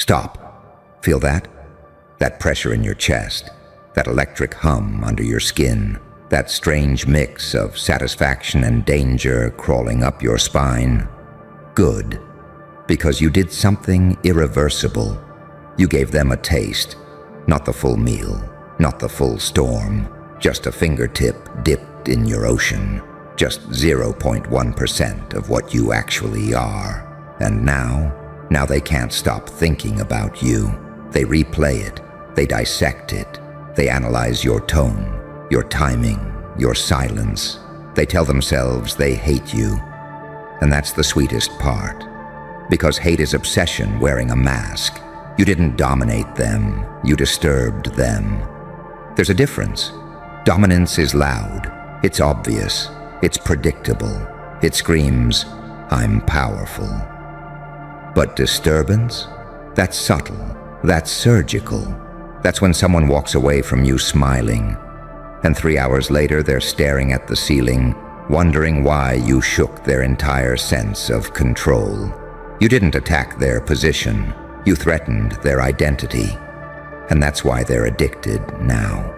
Stop. Feel that? That pressure in your chest, that electric hum under your skin, that strange mix of satisfaction and danger crawling up your spine. Good. Because you did something irreversible. You gave them a taste, not the full meal, not the full storm, just a fingertip dipped in your ocean, just 0.1% of what you actually are. And now they can't stop thinking about you. They replay it, they dissect it, they analyze your tone, your timing, your silence. They tell themselves they hate you. And that's the sweetest part. Because hate is obsession wearing a mask. You didn't dominate them, you disturbed them. There's a difference. Dominance is loud, it's obvious, it's predictable. It screams, "I'm powerful." But disturbance? That's subtle, that's surgical. That's when someone walks away from you smiling, and 3 hours later they're staring at the ceiling, wondering why you shook their entire sense of control. You didn't attack their position, you threatened their identity. And that's why they're addicted now.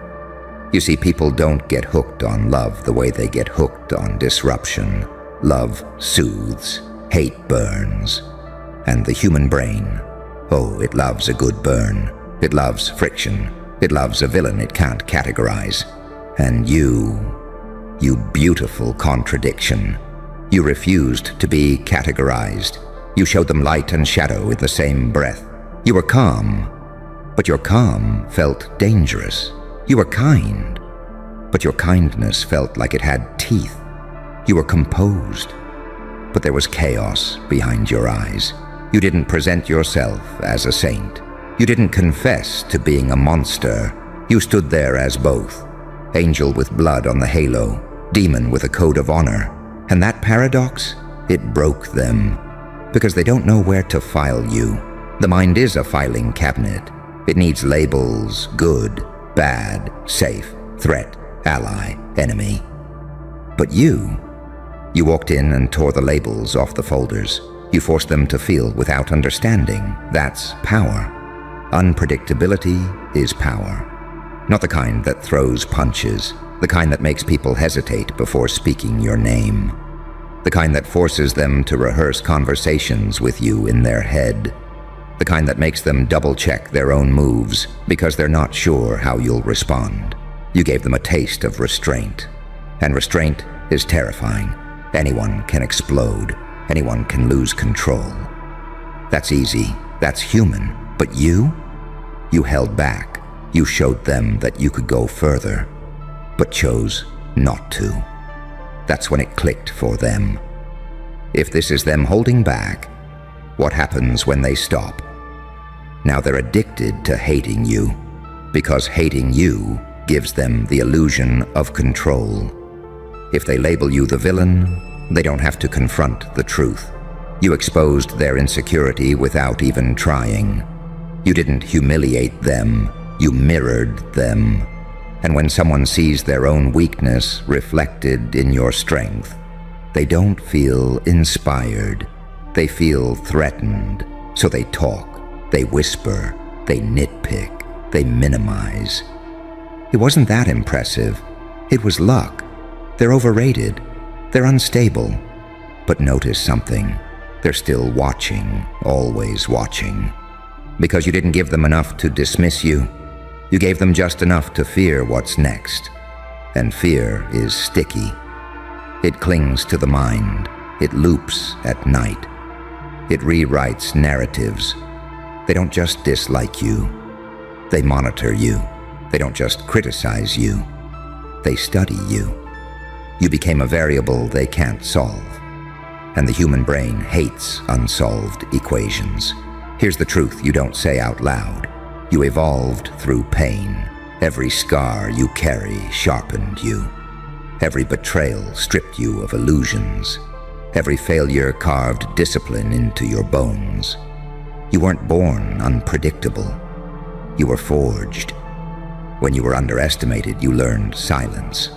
You see, people don't get hooked on love the way they get hooked on disruption. Love soothes, hate burns. And the human brain, oh, it loves a good burn. It loves friction. It loves a villain it can't categorize. And you beautiful contradiction. You refused to be categorized. You showed them light and shadow in the same breath. You were calm, but your calm felt dangerous. You were kind, but your kindness felt like it had teeth. You were composed, but there was chaos behind your eyes. You didn't present yourself as a saint. You didn't confess to being a monster. You stood there as both. Angel with blood on the halo, demon with a code of honor. And that paradox, it broke them. Because they don't know where to file you. The mind is a filing cabinet. It needs labels: good, bad, safe, threat, ally, enemy. But you walked in and tore the labels off the folders. You forced them to feel without understanding. That's power. Unpredictability is power. Not the kind that throws punches, the kind that makes people hesitate before speaking your name. The kind that forces them to rehearse conversations with you in their head. The kind that makes them double-check their own moves because they're not sure how you'll respond. You gave them a taste of restraint. And restraint is terrifying. Anyone can explode. Anyone can lose control. That's easy. That's human. But you held back. You showed them that you could go further, but chose not to. That's when it clicked for them. If this is them holding back, what happens when they stop? Now they're addicted to hating you, because hating you gives them the illusion of control. If they label you the villain, they don't have to confront the truth. You exposed their insecurity without even trying. You didn't humiliate them, you mirrored them. And when someone sees their own weakness reflected in your strength, they don't feel inspired. They feel threatened. So they talk, they whisper, they nitpick, they minimize. It wasn't that impressive. It was luck. They're overrated. They're unstable. But notice something. They're still watching, always watching. Because you didn't give them enough to dismiss you. You gave them just enough to fear what's next. And fear is sticky. It clings to the mind. It loops at night. It rewrites narratives. They don't just dislike you. They monitor you. They don't just criticize you. They study you. You became a variable they can't solve. And the human brain hates unsolved equations. Here's the truth you don't say out loud. You evolved through pain. Every scar you carry sharpened you. Every betrayal stripped you of illusions. Every failure carved discipline into your bones. You weren't born unpredictable. You were forged. When you were underestimated, you learned silence.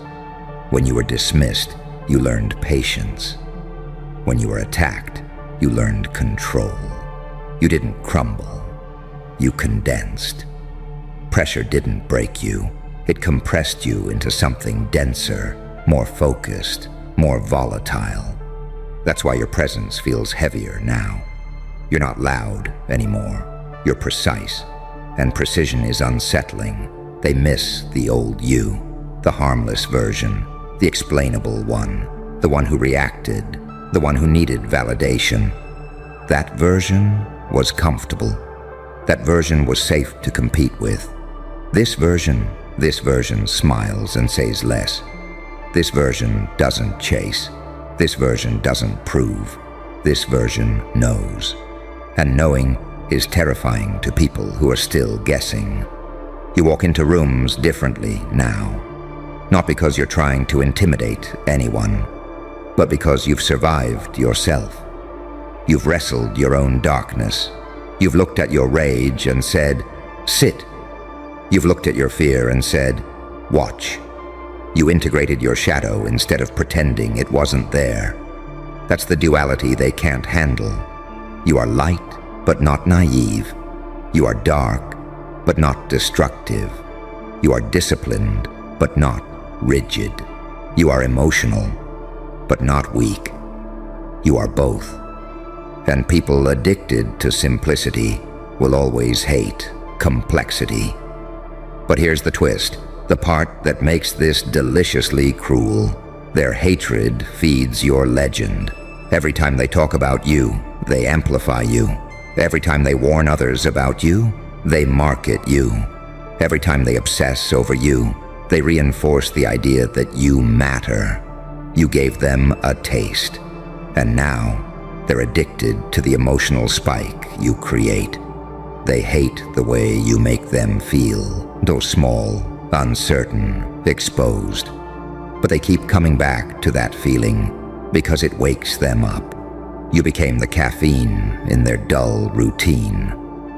When you were dismissed, you learned patience. When you were attacked, you learned control. You didn't crumble. you condensed. Pressure didn't break you. It compressed you into something denser, more focused, more volatile. That's why your presence feels heavier now. You're not loud anymore. You're precise, and precision is unsettling. They miss the old you, the harmless version, the explainable one, the one who reacted, the one who needed validation. That version was comfortable. That version was safe to compete with. This version smiles and says less. This version doesn't chase. This version doesn't prove. This version knows. And knowing is terrifying to people who are still guessing. You walk into rooms differently now. Not because you're trying to intimidate anyone, but because you've survived yourself. You've wrestled your own darkness. You've looked at your rage and said, "Sit." You've looked at your fear and said, "Watch." You integrated your shadow instead of pretending it wasn't there. That's the duality they can't handle. You are light, but not naive. You are dark, but not destructive. You are disciplined, but not rigid. You are emotional, but not weak. You are both. And people addicted to simplicity will always hate complexity. But here's the twist, the part that makes this deliciously cruel. Their hatred feeds your legend. Every time they talk about you, they amplify you. Every time they warn others about you, they market you. Every time they obsess over you, they reinforce the idea that you matter. You gave them a taste, and now they're addicted to the emotional spike you create. They hate the way you make them feel, though small, uncertain, exposed. But they keep coming back to that feeling because it wakes them up. You became the caffeine in their dull routine,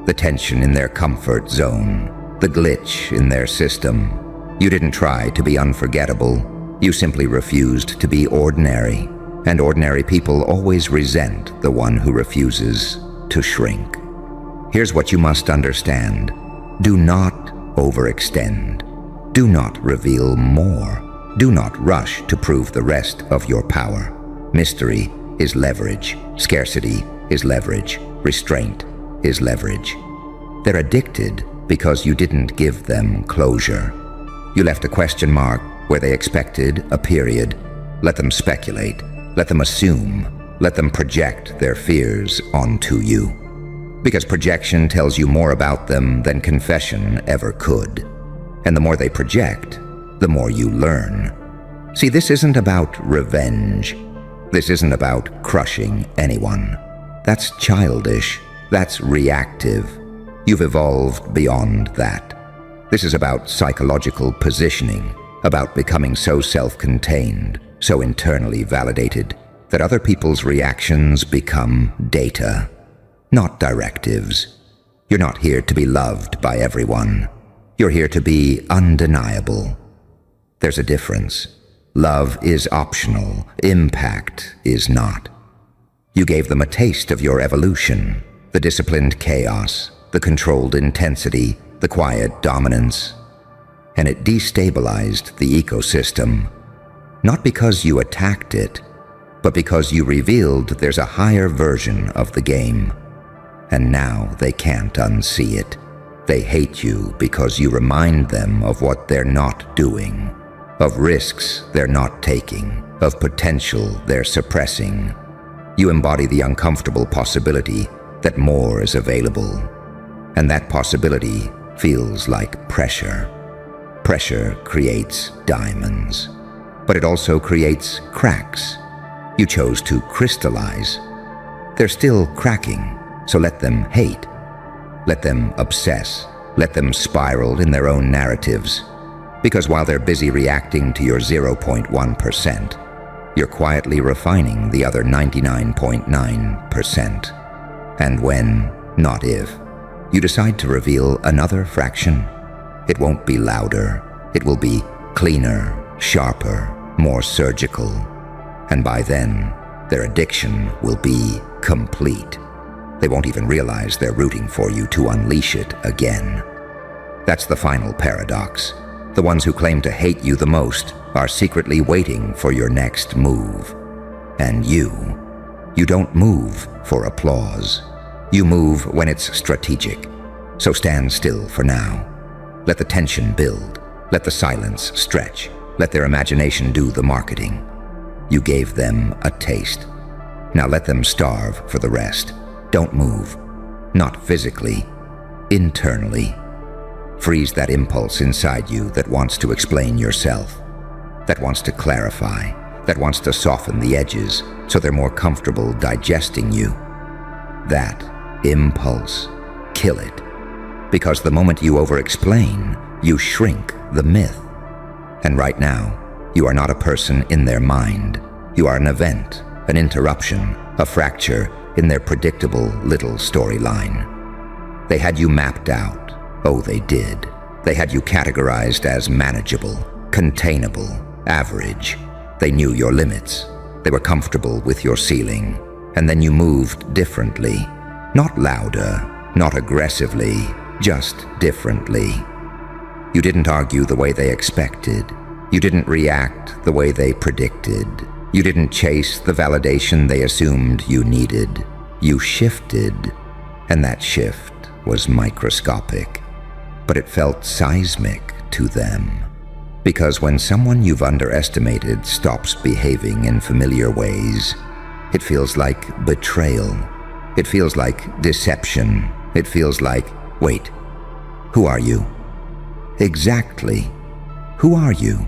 the tension in their comfort zone, the glitch in their system. You didn't try to be unforgettable. You simply refused to be ordinary, and ordinary people always resent the one who refuses to shrink. Here's what you must understand. Do not overextend. Do not reveal more. Do not rush to prove the rest of your power. Mystery is leverage. Scarcity is leverage. Restraint is leverage. They're addicted because you didn't give them closure. You left a question mark where they expected a period. Let them speculate. Let them assume. Let them project their fears onto you. Because projection tells you more about them than confession ever could. And the more they project, the more you learn. See, this isn't about revenge. This isn't about crushing anyone. That's childish. That's reactive. You've evolved beyond that. This is about psychological positioning, about becoming so self-contained, so internally validated, that other people's reactions become data, not directives. You're not here to be loved by everyone. You're here to be undeniable. There's a difference. Love is optional. Impact is not. You gave them a taste of your evolution, the disciplined chaos, the controlled intensity, the quiet dominance. And it destabilized the ecosystem, not because you attacked it, but because you revealed there's a higher version of the game. And now they can't unsee it. They hate you because you remind them of what they're not doing, of risks they're not taking, of potential they're suppressing. You embody the uncomfortable possibility that more is available. And that possibility feels like pressure. Pressure creates diamonds, but it also creates cracks. You chose to crystallize. They're still cracking, so let them hate. Let them obsess. Let them spiral in their own narratives. Because while they're busy reacting to your 0.1%, you're quietly refining the other 99.9%. And when, not if, you decide to reveal another fraction, it won't be louder. It will be cleaner, sharper, more surgical. And by then, their addiction will be complete. They won't even realize they're rooting for you to unleash it again. That's the final paradox. The ones who claim to hate you the most are secretly waiting for your next move. And you don't move for applause. You move when it's strategic. So stand still for now. Let the tension build. Let the silence stretch. Let their imagination do the marketing. You gave them a taste. Now let them starve for the rest. Don't move. Not physically. Internally. Freeze that impulse inside you that wants to explain yourself, that wants to clarify, that wants to soften the edges so they're more comfortable digesting you. That impulse. Kill it. Because the moment you over-explain, you shrink the myth. And right now, you are not a person in their mind. You are an event, an interruption, a fracture in their predictable little storyline. They had you mapped out. Oh, they did. They had you categorized as manageable, containable, average. They knew your limits. They were comfortable with your ceiling. And then you moved differently. Not louder, not aggressively, just differently. You didn't argue the way they expected. You didn't react the way they predicted. You didn't chase the validation they assumed you needed. You shifted, and that shift was microscopic. But it felt seismic to them. Because when someone you've underestimated stops behaving in familiar ways, it feels like betrayal. It feels like deception. It feels like, wait, who are you? Exactly. Who are you?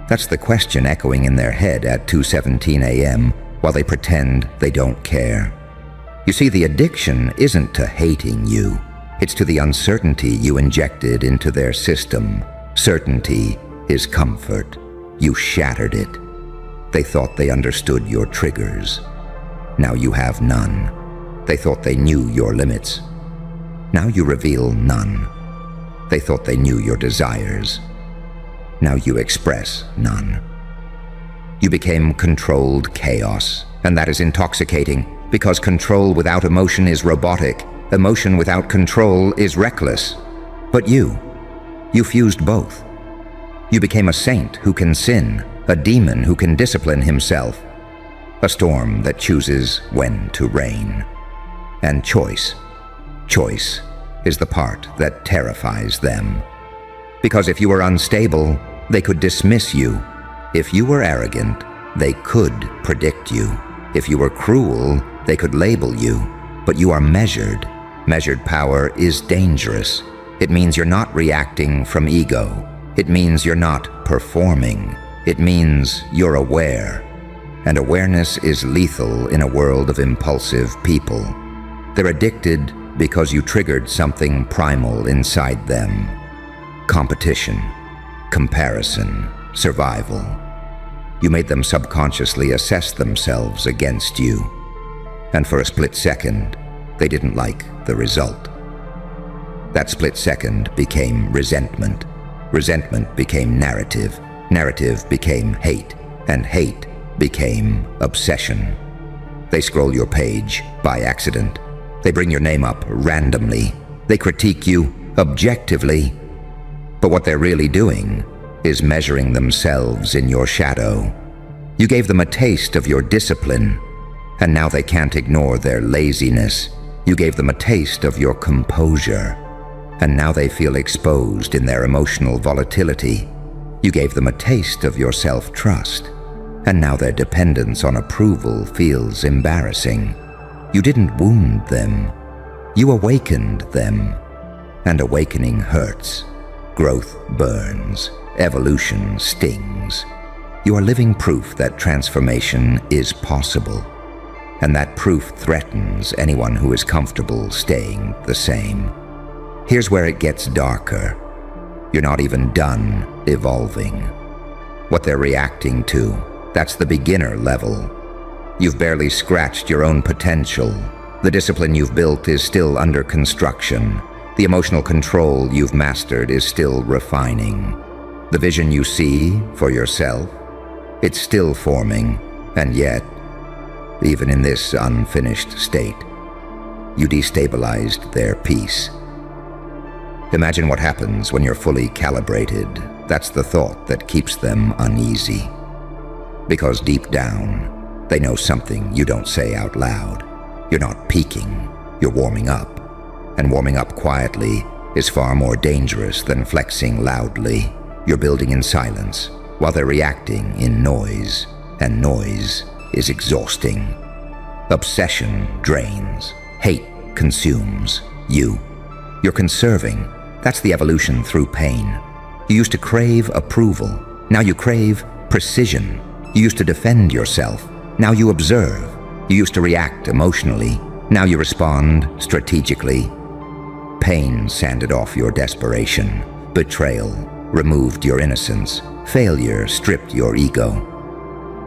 That's the question echoing in their head at 2:17 a.m. while they pretend they don't care. You see, the addiction isn't to hating you. It's to the uncertainty you injected into their system. Certainty is comfort. You shattered it. They thought they understood your triggers. Now you have none. They thought they knew your limits. Now you reveal none. They thought they knew your desires. Now you express none. You became controlled chaos, and that is intoxicating because control without emotion is robotic. Emotion without control is reckless. But you fused both. You became a saint who can sin, a demon who can discipline himself, a storm that chooses when to rain. And choice is the part that terrifies them. Because if you were unstable, they could dismiss you. If you were arrogant, they could predict you. If you were cruel, they could label you. But you are measured. Measured power is dangerous. It means you're not reacting from ego. It means you're not performing. It means you're aware. And awareness is lethal in a world of impulsive people. They're addicted because you triggered something primal inside them. Competition, comparison, survival. You made them subconsciously assess themselves against you. And for a split second, they didn't like the result. That split second became resentment. Resentment became narrative. Narrative became hate. And hate became obsession. They scroll your page by accident. They bring your name up randomly. They critique you objectively. But what they're really doing is measuring themselves in your shadow. You gave them a taste of your discipline, and now they can't ignore their laziness. You gave them a taste of your composure, and now they feel exposed in their emotional volatility. You gave them a taste of your self-trust, and now their dependence on approval feels embarrassing. You didn't wound them. You awakened them, and awakening hurts. Growth burns. Evolution stings. You are living proof that transformation is possible, and that proof threatens anyone who is comfortable staying the same. Here's where it gets darker. You're not even done evolving. What they're reacting to, that's the beginner level. You've barely scratched your own potential. The discipline you've built is still under construction. The emotional control you've mastered is still refining. The vision you see for yourself, it's still forming, and yet, even in this unfinished state, you destabilized their peace. Imagine what happens when you're fully calibrated. That's the thought that keeps them uneasy. Because deep down, they know something you don't say out loud. You're not peaking, you're warming up. And warming up quietly is far more dangerous than flexing loudly. You're building in silence while they're reacting in noise, and noise is exhausting. Obsession drains, hate consumes you. You're conserving. That's the evolution through pain. You used to crave approval. Now you crave precision. You used to defend yourself. Now you observe. You used to react emotionally. Now you respond strategically. Pain sanded off your desperation. Betrayal removed your innocence. Failure stripped your ego.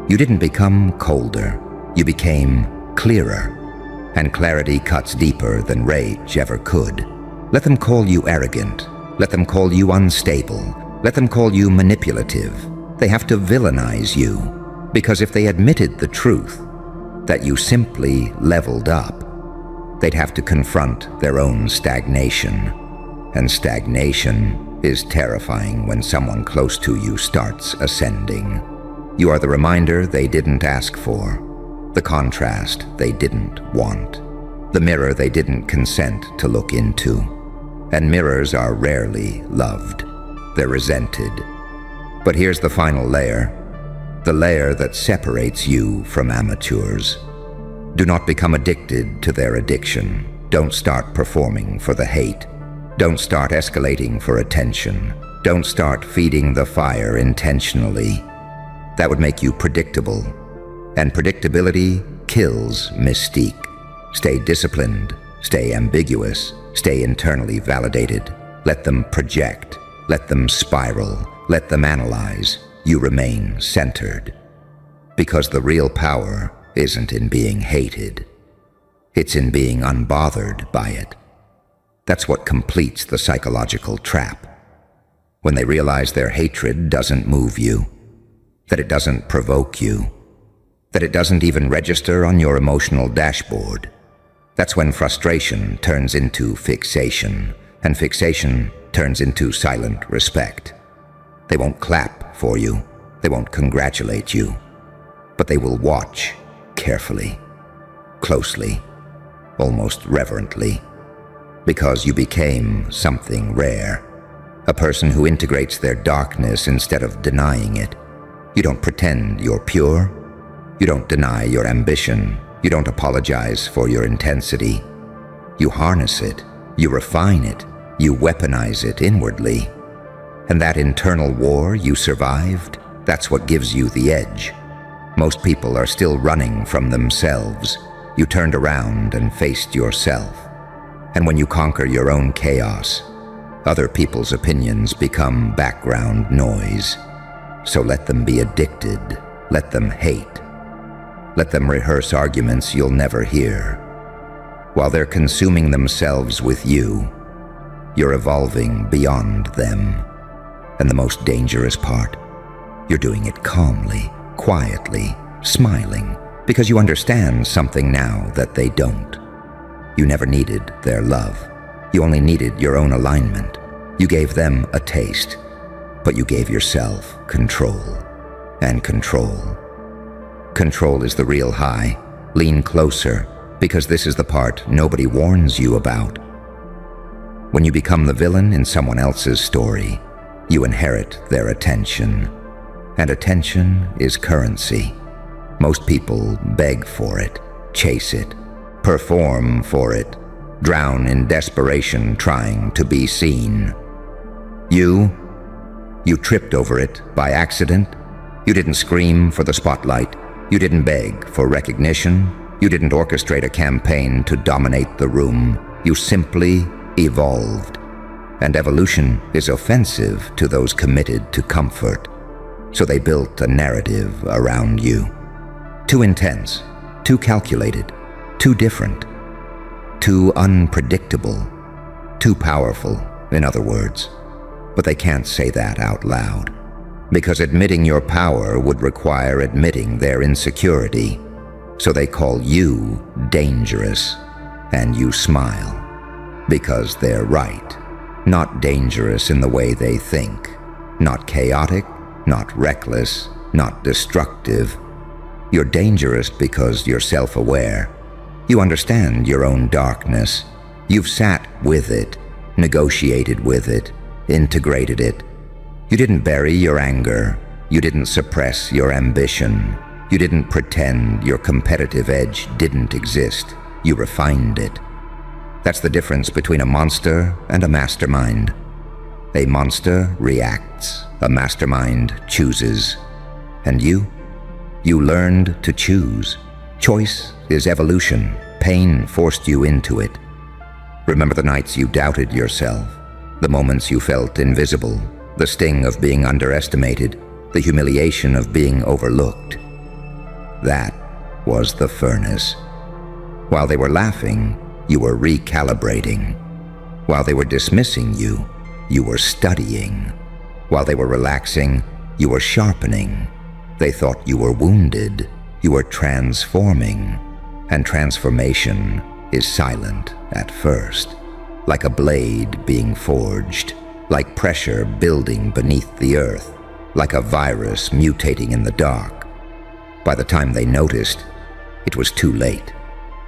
You didn't become colder. You became clearer. And clarity cuts deeper than rage ever could. Let them call you arrogant. Let them call you unstable. Let them call you manipulative. They have to villainize you. Because if they admitted the truth, that you simply leveled up, they'd have to confront their own stagnation. And stagnation is terrifying when someone close to you starts ascending. You are the reminder they didn't ask for, the contrast they didn't want, the mirror they didn't consent to look into. And mirrors are rarely loved. They're resented. But here's the final layer, the layer that separates you from amateurs. Do not become addicted to their addiction. Don't start performing for the hate. Don't start escalating for attention. Don't start feeding the fire intentionally. That would make you predictable. And predictability kills mystique. Stay disciplined. Stay ambiguous. Stay internally validated. Let them project. Let them spiral. Let them analyze. You remain centered. Because the real power isn't in being hated. It's in being unbothered by it. That's what completes the psychological trap. When they realize their hatred doesn't move you, that it doesn't provoke you, that it doesn't even register on your emotional dashboard, that's when frustration turns into fixation, and fixation turns into silent respect. They won't clap for you, they won't congratulate you, but they will watch carefully, closely, almost reverently, because you became something rare, a person who integrates their darkness instead of denying it. You don't pretend you're pure, you don't deny your ambition, you don't apologize for your intensity. You harness it, you refine it, you weaponize it inwardly. And that internal war you survived, that's what gives you the edge. Most people are still running from themselves. You turned around and faced yourself. And when you conquer your own chaos, other people's opinions become background noise. So let them be addicted, let them hate. Let them rehearse arguments you'll never hear. While they're consuming themselves with you, you're evolving beyond them. And the most dangerous part, you're doing it calmly, quietly, smiling, because you understand something now that they don't. You never needed their love. You only needed your own alignment. You gave them a taste, but you gave yourself control. And control. Control is the real high. Lean closer, because this is the part nobody warns you about. When you become the villain in someone else's story, you inherit their attention. And attention is currency. Most people beg for it, chase it, perform for it, drown in desperation trying to be seen. You tripped over it by accident. You didn't scream for the spotlight. You didn't beg for recognition. You didn't orchestrate a campaign to dominate the room. You simply evolved. And evolution is offensive to those committed to comfort. So they built a narrative around you. Too intense, too calculated, too different, too unpredictable, too powerful, in other words. But they can't say that out loud, because admitting your power would require admitting their insecurity. So they call you dangerous. and you smile. Because they're right. Not dangerous in the way they think. Not chaotic, not reckless, not destructive. You're dangerous because you're self-aware. You understand your own darkness. You've sat with it, negotiated with it, integrated it. You didn't bury your anger. You didn't suppress your ambition. You didn't pretend your competitive edge didn't exist. You refined it. That's the difference between a monster and a mastermind. A monster reacts. A mastermind chooses. And you learned to choose. Choice is evolution. Pain forced you into it. Remember the nights you doubted yourself, the moments you felt invisible, the sting of being underestimated, the humiliation of being overlooked. That was the furnace. While they were laughing, you were recalibrating. While they were dismissing you, you were studying. While they were relaxing, you were sharpening. They thought you were wounded. You were transforming. And transformation is silent at first, like a blade being forged, like pressure building beneath the earth, like a virus mutating in the dark. By the time they noticed, it was too late.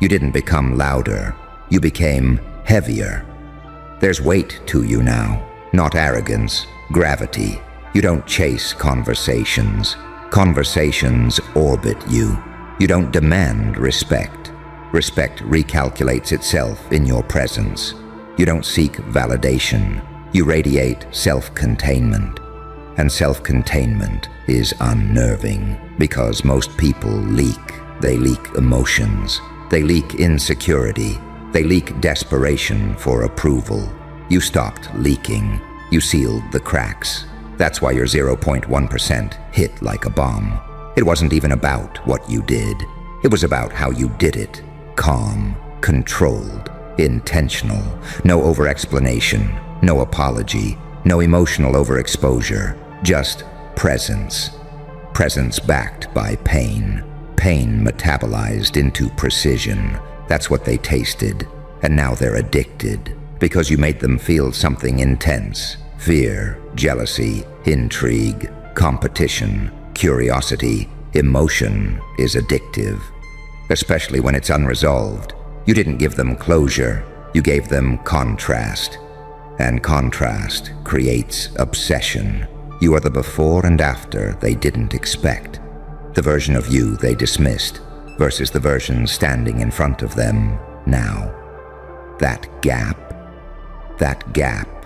You didn't become louder. You became heavier. There's weight to you now, not arrogance, gravity. You don't chase conversations. Conversations orbit you. You don't demand respect. Respect recalculates itself in your presence. You don't seek validation. You radiate self-containment. And self-containment is unnerving because most people leak. They leak emotions. They leak insecurity. They leak desperation for approval. You stopped leaking. You sealed the cracks. That's why your 0.1% hit like a bomb. It wasn't even about what you did. It was about how you did it. Calm, controlled, intentional. No over-explanation, no apology, no emotional overexposure. Just presence. Presence backed by pain. Pain metabolized into precision. That's what they tasted. And now they're addicted. Because you made them feel something intense. Fear, jealousy, intrigue, competition, curiosity. Emotion is addictive. Especially when it's unresolved. You didn't give them closure. You gave them contrast. And contrast creates obsession. You are the before and after they didn't expect. The version of you they dismissed versus the version standing in front of them now. That gap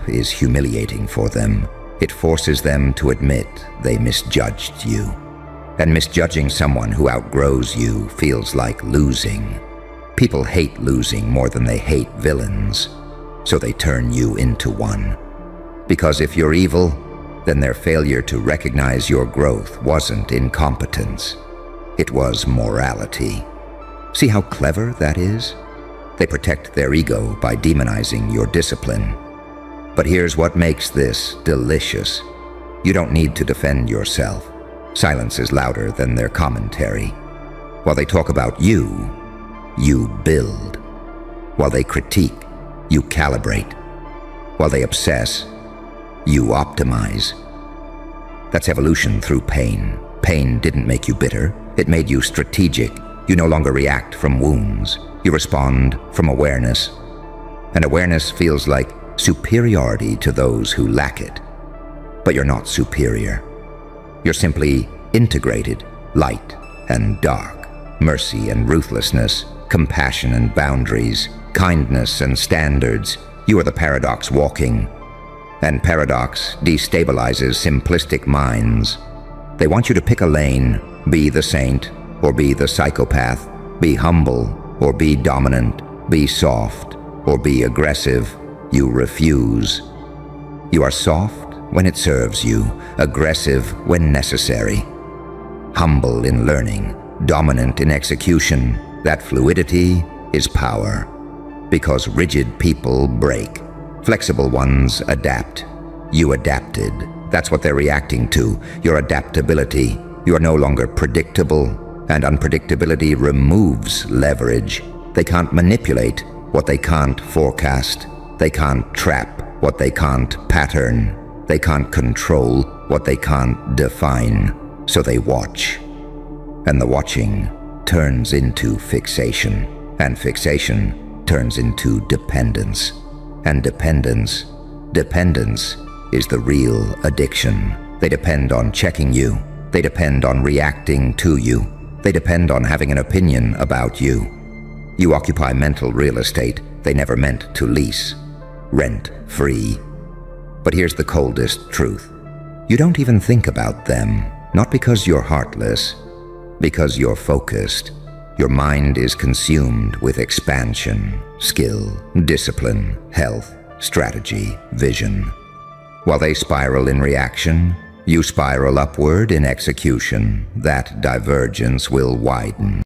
is humiliating for them. It forces them to admit they misjudged you. And misjudging someone who outgrows you feels like losing. People hate losing more than they hate villains, so they turn you into one. Because if you're evil, then their failure to recognize your growth wasn't incompetence. It was morality. See how clever that is? They protect their ego by demonizing your discipline. But here's what makes this delicious. You don't need to defend yourself. Silence is louder than their commentary. While they talk about you, you build. While they critique, you calibrate. While they obsess, you optimize. That's evolution through pain. Pain didn't make you bitter. It made you strategic. You no longer react from wounds. You respond from awareness. And awareness feels like superiority to those who lack it. But you're not superior. You're simply integrated, light and dark, mercy and ruthlessness, compassion and boundaries, kindness and standards. You are the paradox walking. And paradox destabilizes simplistic minds. They want you to pick a lane, be the saint or be the psychopath, be humble or be dominant, be soft or be aggressive. You refuse. You are soft when it serves you, aggressive when necessary. Humble in learning, dominant in execution. That fluidity is power. Because rigid people break. Flexible ones adapt. You adapted. That's what they're reacting to, your adaptability. You are no longer predictable, and unpredictability removes leverage. They can't manipulate what they can't forecast. They can't trap what they can't pattern. They can't control what they can't define. So they watch. And the watching turns into fixation. And fixation turns into dependence. And dependence is the real addiction. They depend on checking you. They depend on reacting to you. They depend on having an opinion about you. You occupy mental real estate they never meant to lease. Rent free. But here's the coldest truth. You don't even think about them, not because you're heartless, because you're focused. Your mind is consumed with expansion, skill, discipline, health, strategy, vision. While they spiral in reaction, you spiral upward in execution. That divergence will widen.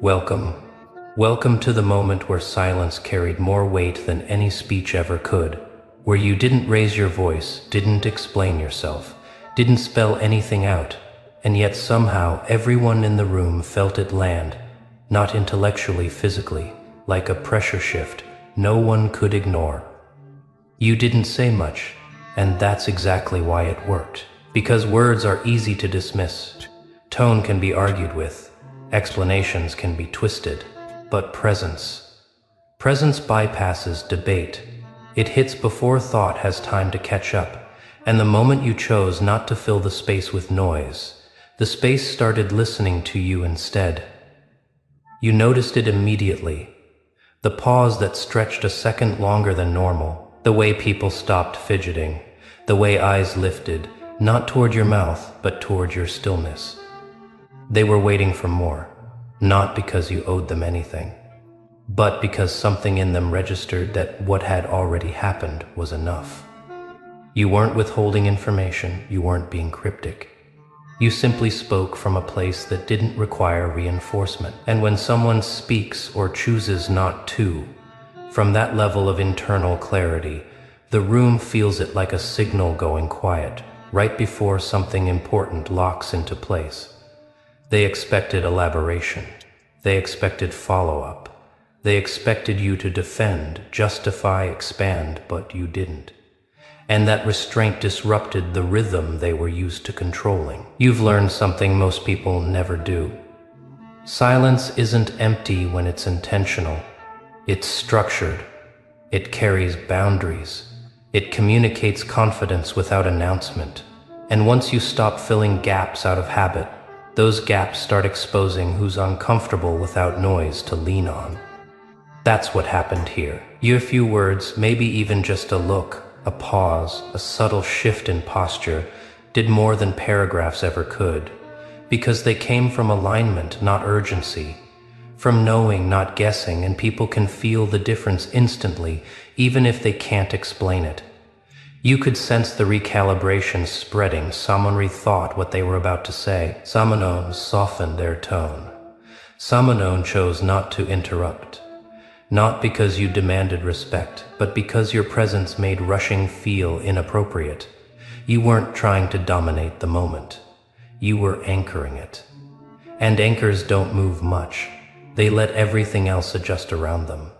Welcome to the moment where silence carried more weight than any speech ever could, where you didn't raise your voice, didn't explain yourself, didn't spell anything out, and yet somehow everyone in the room felt it land, not intellectually, physically, like a pressure shift no one could ignore. You didn't say much, and that's exactly why it worked. Because words are easy to dismiss. Tone can be argued with. Explanations can be twisted. But presence bypasses debate. It hits before thought has time to catch up. And the moment you chose not to fill the space with noise, the space started listening to you instead. You noticed it immediately. The pause that stretched a second longer than normal. The way people stopped fidgeting. The way eyes lifted, not toward your mouth, but toward your stillness. They were waiting for more, not because you owed them anything, but because something in them registered that what had already happened was enough. You weren't withholding information, you weren't being cryptic. You simply spoke from a place that didn't require reinforcement. And when someone speaks or chooses not to, from that level of internal clarity, the room feels it like a signal going quiet, right before something important locks into place. They expected elaboration. They expected follow-up. They expected you to defend, justify, expand, but you didn't. And that restraint disrupted the rhythm they were used to controlling. You've learned something most people never do. Silence isn't empty when it's intentional. It's structured. It carries boundaries. It communicates confidence without announcement. And once you stop filling gaps out of habit, those gaps start exposing who's uncomfortable without noise to lean on. That's what happened here. Your few words, maybe even just a look, a pause, a subtle shift in posture, did more than paragraphs ever could, because they came from alignment, not urgency, from knowing, not guessing, and people can feel the difference instantly, even if they can't explain it. You could sense the recalibration spreading. Someone rethought what they were about to say. Someone softened their tone. Someone chose not to interrupt. Not because you demanded respect, but because your presence made rushing feel inappropriate. You weren't trying to dominate the moment. You were anchoring it. And anchors don't move much. They let everything else adjust around them.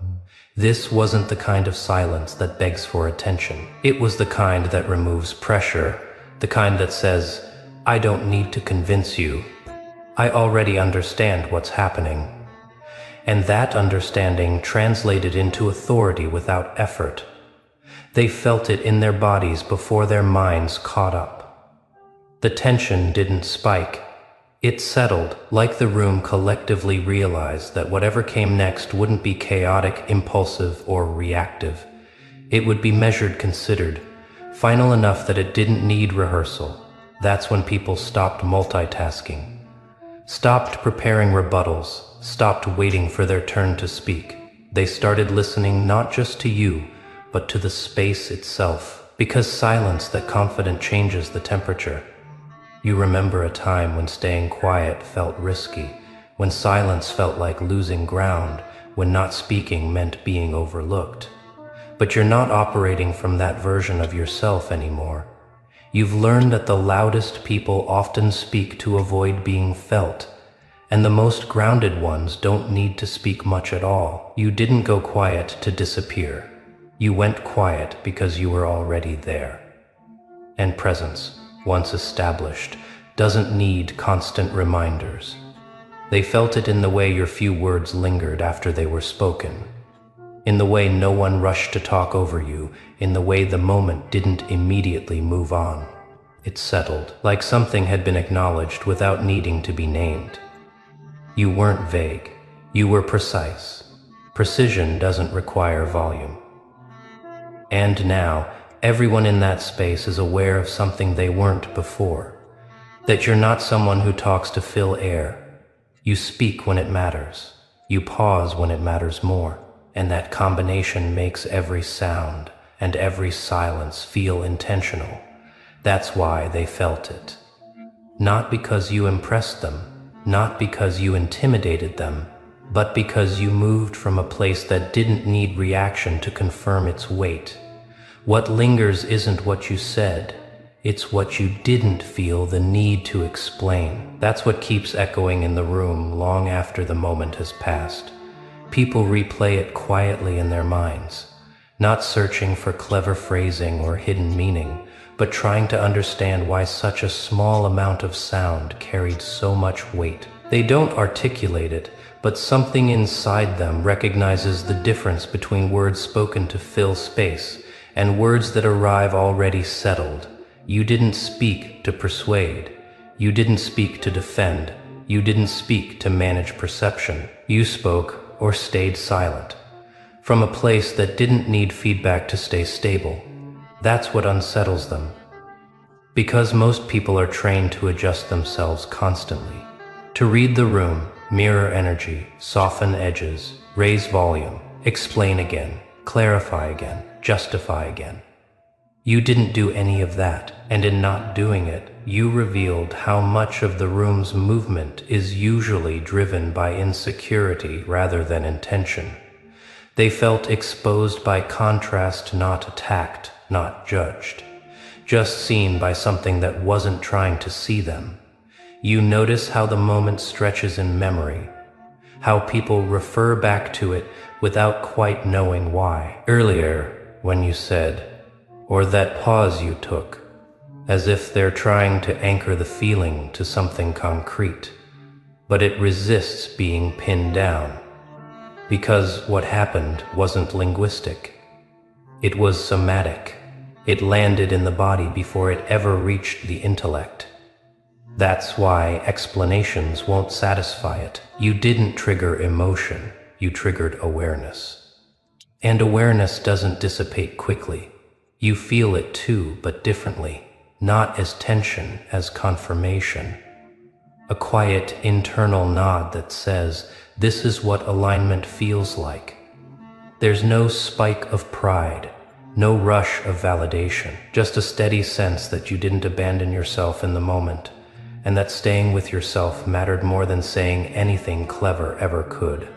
This wasn't the kind of silence that begs for attention. It was the kind that removes pressure, the kind that says, I don't need to convince you. I already understand what's happening. And that understanding translated into authority without effort. They felt it in their bodies before their minds caught up. The tension didn't spike. It settled, like the room collectively realized that whatever came next wouldn't be chaotic, impulsive, or reactive. It would be measured, considered, final enough that it didn't need rehearsal. That's when people stopped multitasking, stopped preparing rebuttals, stopped waiting for their turn to speak. They started listening not just to you, but to the space itself, because silence that confident changes the temperature. You remember a time when staying quiet felt risky, when silence felt like losing ground, when not speaking meant being overlooked. But you're not operating from that version of yourself anymore. You've learned that the loudest people often speak to avoid being felt, And the most grounded ones don't need to speak much at all. You didn't go quiet to disappear. You went quiet because you were already there. And presence, once established, doesn't need constant reminders. They felt it in the way your few words lingered after they were spoken, in the way no one rushed to talk over you, in the way the moment didn't immediately move on. It settled, like something had been acknowledged without needing to be named. You weren't vague, you were precise. Precision doesn't require volume. And now, everyone in that space is aware of something they weren't before. That you're not someone who talks to fill air. You speak when it matters. You pause when it matters more. And that combination makes every sound and every silence feel intentional. That's why they felt it. Not because you impressed them, not because you intimidated them, but because you moved from a place that didn't need reaction to confirm its weight. What lingers isn't what you said, it's what you didn't feel the need to explain. That's what keeps echoing in the room long after the moment has passed. People replay it quietly in their minds, not searching for clever phrasing or hidden meaning, but trying to understand why such a small amount of sound carried so much weight. They don't articulate it, but something inside them recognizes the difference between words spoken to fill space and words that arrive already settled. You didn't speak to persuade. You didn't speak to defend. You didn't speak to manage perception. You spoke or stayed silent, from a place that didn't need feedback to stay stable. That's what unsettles them. Because most people are trained to adjust themselves constantly, to read the room, mirror energy, soften edges, raise volume, explain again, clarify again, justify again. You didn't do any of that, and in not doing it, you revealed how much of the room's movement is usually driven by insecurity rather than intention. They felt exposed by contrast, not attacked, not judged, just seen by something that wasn't trying to see them. You notice how the moment stretches in memory, how people refer back to it without quite knowing why. Earlier, when you said, or that pause you took, as if they're trying to anchor the feeling to something concrete, but it resists being pinned down, because what happened wasn't linguistic. It was somatic. It landed in the body before it ever reached the intellect. That's why explanations won't satisfy it. You didn't trigger emotion, you triggered awareness. And awareness doesn't dissipate quickly. You feel it too, but differently, not as tension, as confirmation. A quiet internal nod that says, this is what alignment feels like. There's no spike of pride, no rush of validation, just a steady sense that you didn't abandon yourself in the moment, and that staying with yourself mattered more than saying anything clever ever could.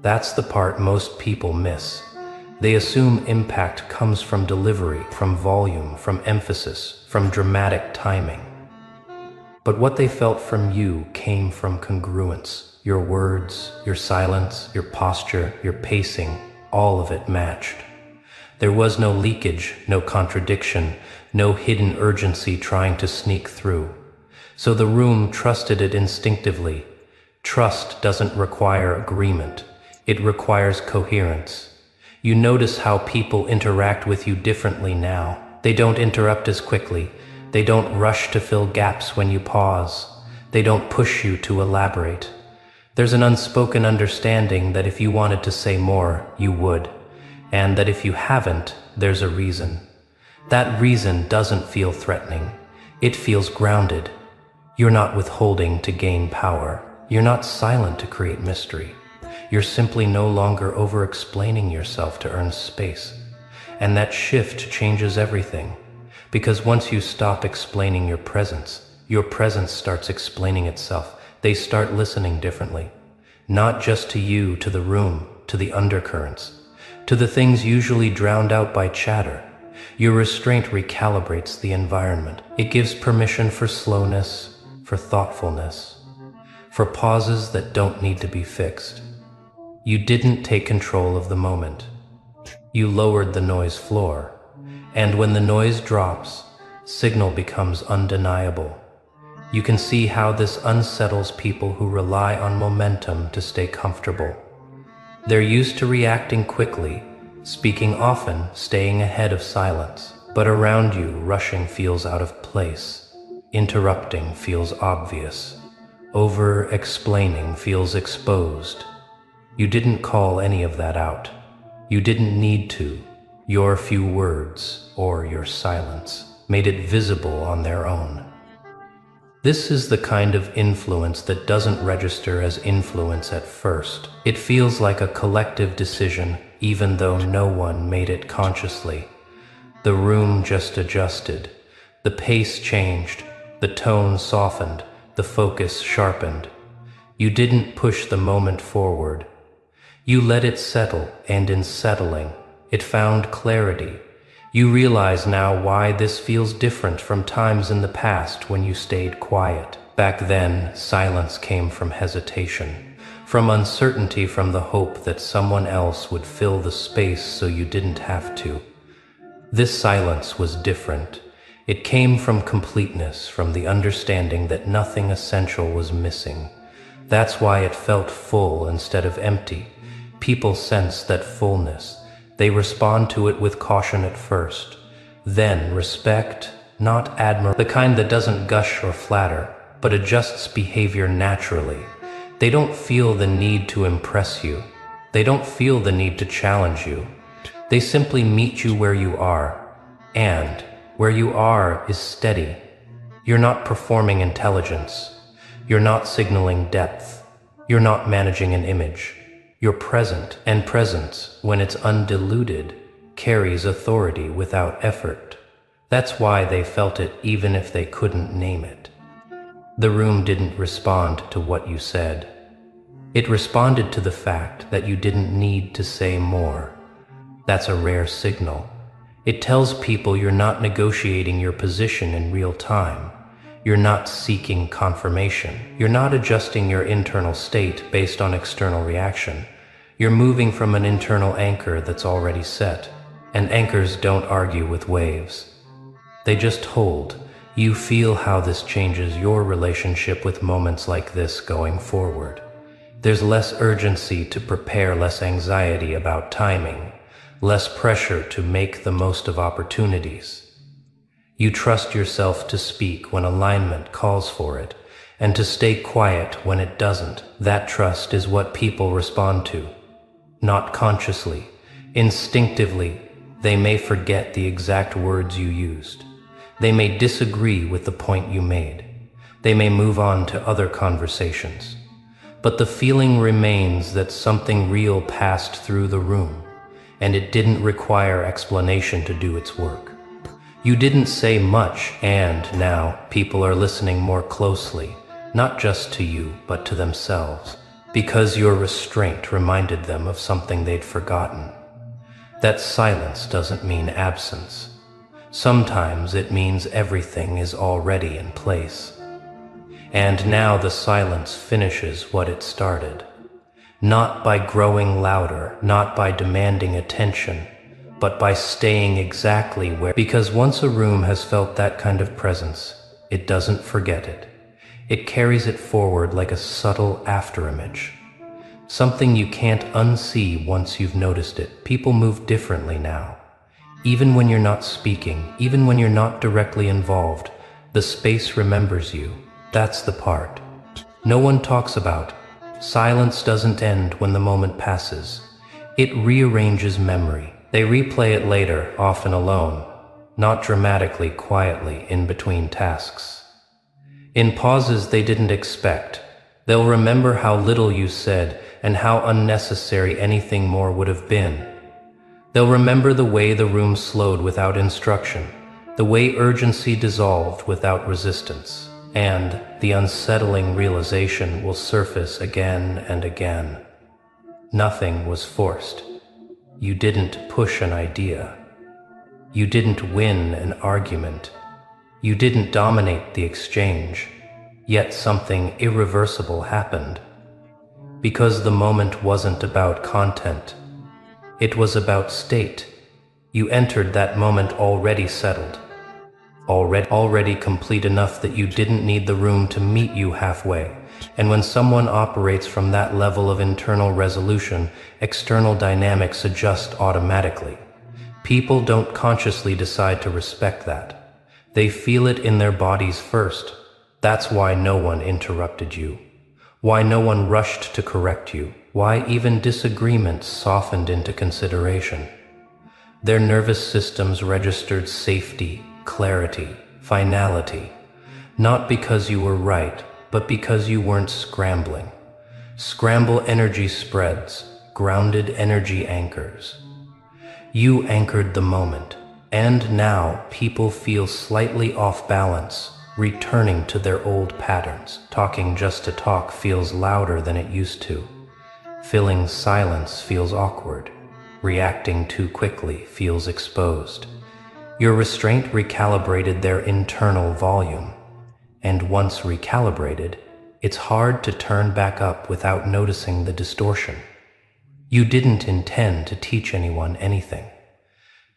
That's the part most people miss. They assume impact comes from delivery, from volume, from emphasis, from dramatic timing. But what they felt from you came from congruence. Your words, your silence, your posture, your pacing, all of it matched. There was no leakage, no contradiction, no hidden urgency trying to sneak through. So the room trusted it instinctively. Trust doesn't require agreement. It requires coherence. You notice how people interact with you differently now. They don't interrupt as quickly. They don't rush to fill gaps when you pause. They don't push you to elaborate. There's an unspoken understanding that if you wanted to say more, you would. And that if you haven't, there's a reason. That reason doesn't feel threatening. It feels grounded. You're not withholding to gain power. You're not silent to create mystery. You're simply no longer over-explaining yourself to earn space. And that shift changes everything. Because once you stop explaining your presence starts explaining itself. They start listening differently. Not just to you, to the room, to the undercurrents, to the things usually drowned out by chatter. Your restraint recalibrates the environment. It gives permission for slowness, for thoughtfulness, for pauses that don't need to be fixed. You didn't take control of the moment. You lowered the noise floor, and when the noise drops, signal becomes undeniable. You can see how this unsettles people who rely on momentum to stay comfortable. They're used to reacting quickly, speaking often, staying ahead of silence. But around you, rushing feels out of place. Interrupting feels obvious. Over-explaining feels exposed. You didn't call any of that out. You didn't need to. Your few words, or your silence, made it visible on their own. This is the kind of influence that doesn't register as influence at first. It feels like a collective decision, even though no one made it consciously. The room just adjusted. The pace changed. The tone softened. The focus sharpened. You didn't push the moment forward. You let it settle, and in settling, it found clarity. You realize now why this feels different from times in the past when you stayed quiet. Back then, silence came from hesitation, from uncertainty, from the hope that someone else would fill the space so you didn't have to. This silence was different. It came from completeness, from the understanding that nothing essential was missing. That's why it felt full instead of empty. People sense that fullness. They respond to it with caution at first, then respect, not admiration, the kind that doesn't gush or flatter, but adjusts behavior naturally. They don't feel the need to impress you. They don't feel the need to challenge you. They simply meet you where you are, and where you are is steady. You're not performing intelligence. You're not signaling depth. You're not managing an image. You're present, and presence, when it's undiluted, carries authority without effort. That's why they felt it even if they couldn't name it. The room didn't respond to what you said. It responded to the fact that you didn't need to say more. That's a rare signal. It tells people you're not negotiating your position in real time. You're not seeking confirmation. You're not adjusting your internal state based on external reaction. You're moving from an internal anchor that's already set. And anchors don't argue with waves. They just hold. You feel how this changes your relationship with moments like this going forward. There's less urgency to prepare, less anxiety about timing, less pressure to make the most of opportunities. You trust yourself to speak when alignment calls for it, and to stay quiet when it doesn't. That trust is what people respond to. Not consciously, instinctively. They may forget the exact words you used. They may disagree with the point you made. They may move on to other conversations. But the feeling remains that something real passed through the room, and it didn't require explanation to do its work. You didn't say much, and now people are listening more closely, not just to you, but to themselves, because your restraint reminded them of something they'd forgotten. That silence doesn't mean absence. Sometimes it means everything is already in place. And now the silence finishes what it started. Not by growing louder, not by demanding attention, but by staying exactly where. Because once a room has felt that kind of presence, it doesn't forget it. It carries it forward like a subtle afterimage. Something you can't unsee once you've noticed it. People move differently now. Even when you're not speaking, even when you're not directly involved, the space remembers you. That's the part no one talks about. Silence doesn't end when the moment passes. It rearranges memory. They replay it later, often alone, not dramatically, quietly, in between tasks. In pauses they didn't expect, they'll remember how little you said and how unnecessary anything more would have been. They'll remember the way the room slowed without instruction, the way urgency dissolved without resistance, and the unsettling realization will surface again and again. Nothing was forced. You didn't push an idea. You didn't win an argument. You didn't dominate the exchange. Yet something irreversible happened. Because the moment wasn't about content. It was about state. You entered that moment already settled. Already complete enough that you didn't need the room to meet you halfway. And when someone operates from that level of internal resolution, external dynamics adjust automatically. People don't consciously decide to respect that. They feel it in their bodies first. That's why no one interrupted you. Why no one rushed to correct you. Why even disagreements softened into consideration. Their nervous systems registered safety, clarity, finality. Not because you were right, but because you weren't scrambling. Scramble energy spreads, grounded energy anchors. You anchored the moment, and now people feel slightly off balance, returning to their old patterns. Talking just to talk feels louder than it used to. Filling silence feels awkward. Reacting too quickly feels exposed. Your restraint recalibrated their internal volume. And once recalibrated, it's hard to turn back up without noticing the distortion. You didn't intend to teach anyone anything.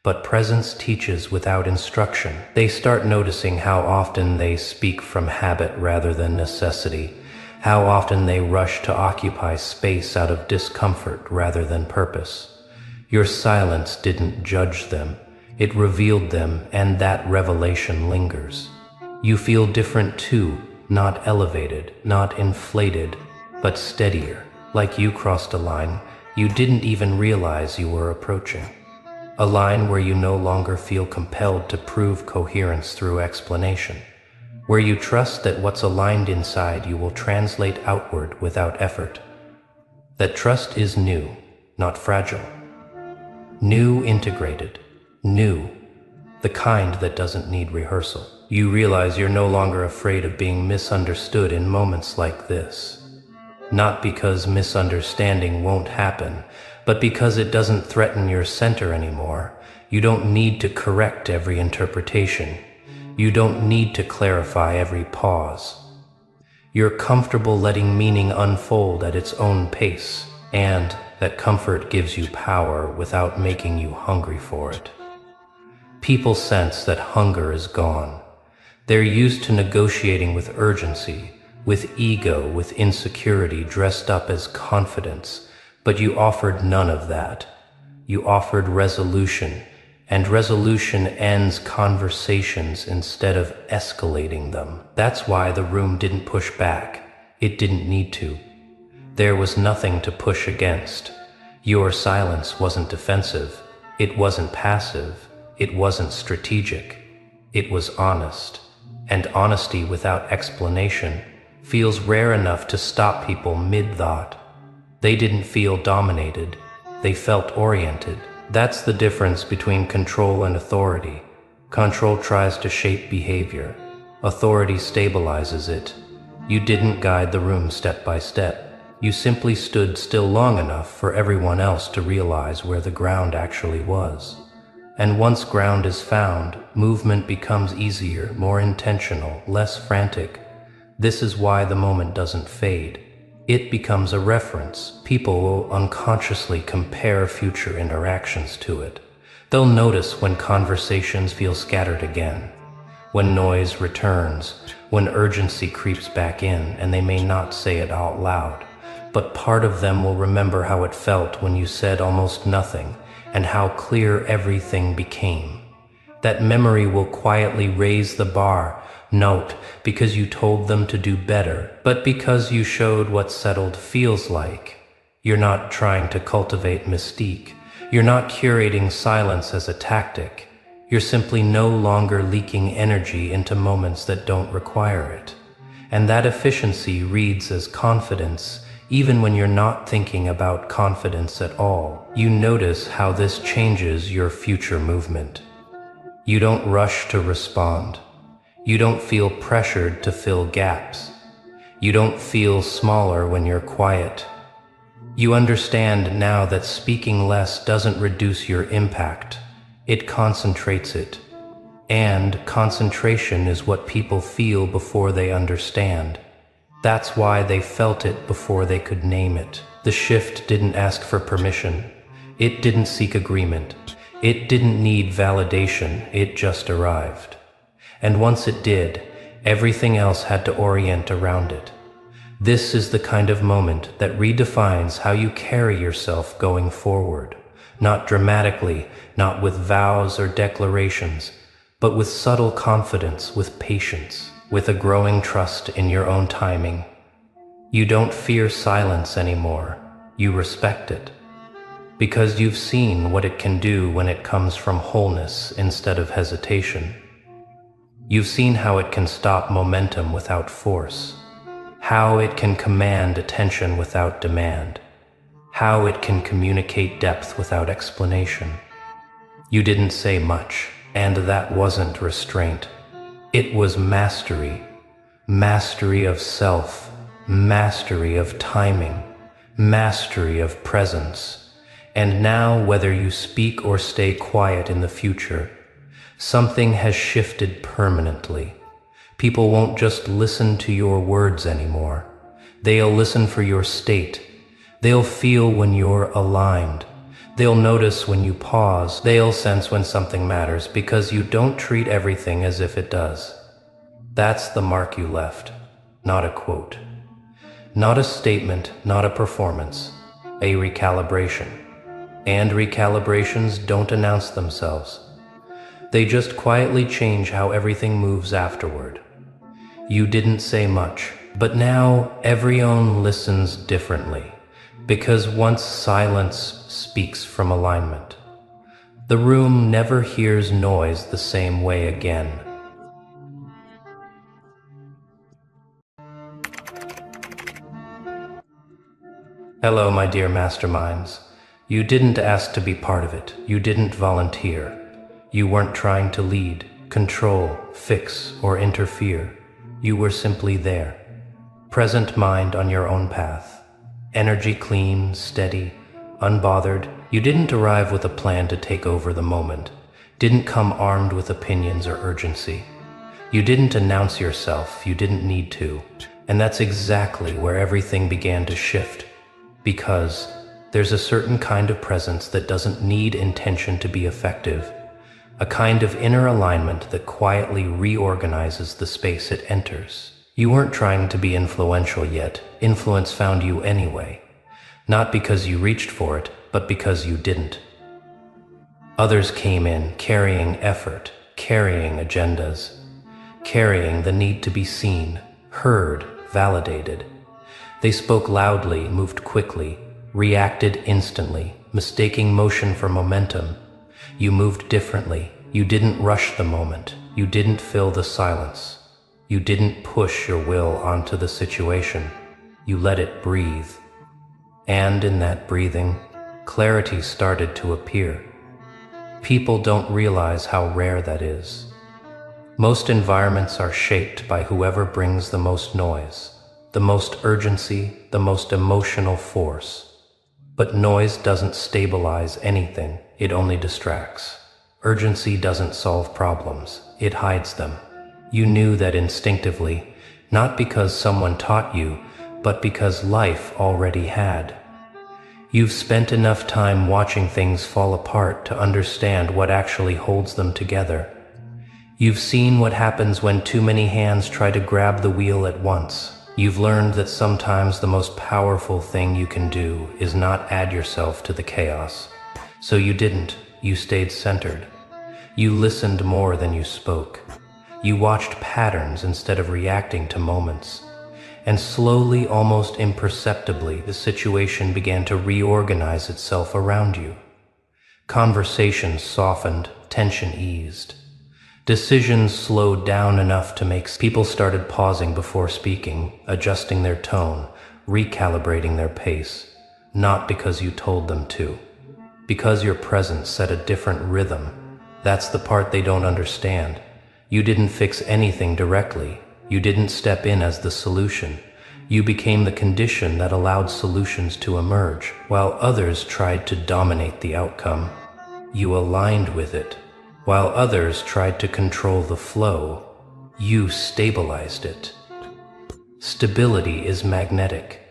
But presence teaches without instruction. They start noticing how often they speak from habit rather than necessity, how often they rush to occupy space out of discomfort rather than purpose. Your silence didn't judge them, it revealed them, and that revelation lingers. You feel different too, not elevated, not inflated, but steadier, like you crossed a line you didn't even realize you were approaching. A line where you no longer feel compelled to prove coherence through explanation, where you trust that what's aligned inside you will translate outward without effort. That trust is new, not fragile. New integrated, new, the kind that doesn't need rehearsal. You realize you're no longer afraid of being misunderstood in moments like this. Not because misunderstanding won't happen, but because it doesn't threaten your center anymore. You don't need to correct every interpretation. You don't need to clarify every pause. You're comfortable letting meaning unfold at its own pace, and that comfort gives you power without making you hungry for it. People sense that hunger is gone. They're used to negotiating with urgency, with ego, with insecurity dressed up as confidence, but you offered none of that. You offered resolution, and resolution ends conversations instead of escalating them. That's why the room didn't push back. It didn't need to. There was nothing to push against. Your silence wasn't defensive. It wasn't passive. It wasn't strategic. It was honest. And honesty without explanation feels rare enough to stop people mid-thought. They didn't feel dominated. They felt oriented. That's the difference between control and authority. Control tries to shape behavior. Authority stabilizes it. You didn't guide the room step by step. You simply stood still long enough for everyone else to realize where the ground actually was. And once ground is found, movement becomes easier, more intentional, less frantic. This is why the moment doesn't fade. It becomes a reference. People will unconsciously compare future interactions to it. They'll notice when conversations feel scattered again, when noise returns, when urgency creeps back in, and they may not say it out loud. But part of them will remember how it felt when you said almost nothing, and how clear everything became. That memory will quietly raise the bar, not because you told them to do better, but because you showed what settled feels like. You're not trying to cultivate mystique. You're not curating silence as a tactic. You're simply no longer leaking energy into moments that don't require it. And that efficiency reads as confidence, even when you're not thinking about confidence at all. You notice how this changes your future movement. You don't rush to respond. You don't feel pressured to fill gaps. You don't feel smaller when you're quiet. You understand now that speaking less doesn't reduce your impact. It concentrates it. And concentration is what people feel before they understand. That's why they felt it before they could name it. The shift didn't ask for permission. It didn't seek agreement. It didn't need validation. It just arrived. And once it did, everything else had to orient around it. This is the kind of moment that redefines how you carry yourself going forward. Not dramatically, not with vows or declarations, but with subtle confidence, with patience, with a growing trust in your own timing. You don't fear silence anymore. You respect it. Because you've seen what it can do when it comes from wholeness instead of hesitation. You've seen how it can stop momentum without force, how it can command attention without demand, how it can communicate depth without explanation. You didn't say much, and that wasn't restraint. It was mastery. Mastery of self, mastery of timing, mastery of presence. And now, whether you speak or stay quiet in the future, something has shifted permanently. People won't just listen to your words anymore. They'll listen for your state. They'll feel when you're aligned. They'll notice when you pause. They'll sense when something matters because you don't treat everything as if it does. That's the mark you left, not a quote. Not a statement, not a performance, a recalibration. And recalibrations don't announce themselves. They just quietly change how everything moves afterward. You didn't say much, but now everyone listens differently, because once silence speaks from alignment, the room never hears noise the same way again. Hello, my dear masterminds. You didn't ask to be part of it. You didn't volunteer. You weren't trying to lead, control, fix, or interfere. You were simply there. Present mind on your own path. Energy clean, steady, unbothered. You didn't arrive with a plan to take over the moment. Didn't come armed with opinions or urgency. You didn't announce yourself. You didn't need to. And that's exactly where everything began to shift. Because there's a certain kind of presence that doesn't need intention to be effective. A kind of inner alignment that quietly reorganizes the space it enters. You weren't trying to be influential yet. Influence found you anyway. Not because you reached for it, but because you didn't. Others came in carrying effort, carrying agendas, carrying the need to be seen, heard, validated. They spoke loudly, moved quickly, reacted instantly, mistaking motion for momentum. You moved differently. You didn't rush the moment. You didn't fill the silence. You didn't push your will onto the situation. You let it breathe. And in that breathing, clarity started to appear. People don't realize how rare that is. Most environments are shaped by whoever brings the most noise, the most urgency, the most emotional force. But noise doesn't stabilize anything, it only distracts. Urgency doesn't solve problems, it hides them. You knew that instinctively, not because someone taught you, but because life already had. You've spent enough time watching things fall apart to understand what actually holds them together. You've seen what happens when too many hands try to grab the wheel at once. You've learned that sometimes the most powerful thing you can do is not add yourself to the chaos. So you didn't. You stayed centered. You listened more than you spoke. You watched patterns instead of reacting to moments. And slowly, almost imperceptibly, the situation began to reorganize itself around you. Conversations softened, tension eased. Decisions slowed down enough to make people started pausing before speaking, adjusting their tone, recalibrating their pace, not because you told them to, because your presence set a different rhythm. That's the part they don't understand. You didn't fix anything directly. You didn't step in as the solution. You became the condition that allowed solutions to emerge, while others tried to dominate the outcome. You aligned with it. While others tried to control the flow, you stabilized it. Stability is magnetic.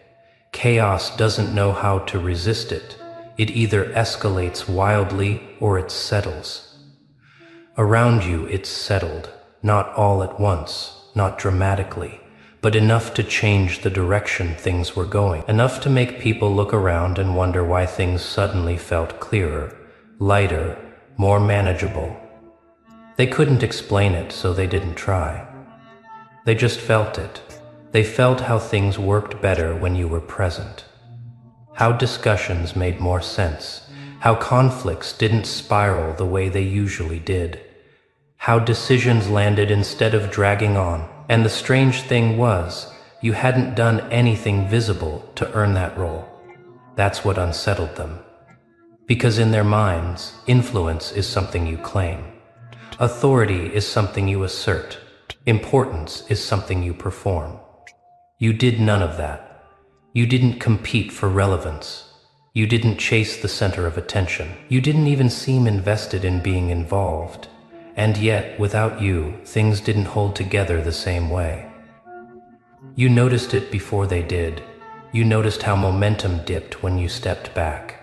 Chaos doesn't know how to resist it. It either escalates wildly or it settles. Around you it's settled, not all at once, not dramatically, but enough to change the direction things were going, enough to make people look around and wonder why things suddenly felt clearer, lighter, more manageable. They couldn't explain it, so they didn't try. They just felt it. They felt how things worked better when you were present. How discussions made more sense. How conflicts didn't spiral the way they usually did. How decisions landed instead of dragging on. And the strange thing was, you hadn't done anything visible to earn that role. That's what unsettled them. Because in their minds, influence is something you claim. Authority is something you assert. Importance is something you perform. You did none of that. You didn't compete for relevance. You didn't chase the center of attention. You didn't even seem invested in being involved. And yet, without you, things didn't hold together the same way. You noticed it before they did. You noticed how momentum dipped when you stepped back.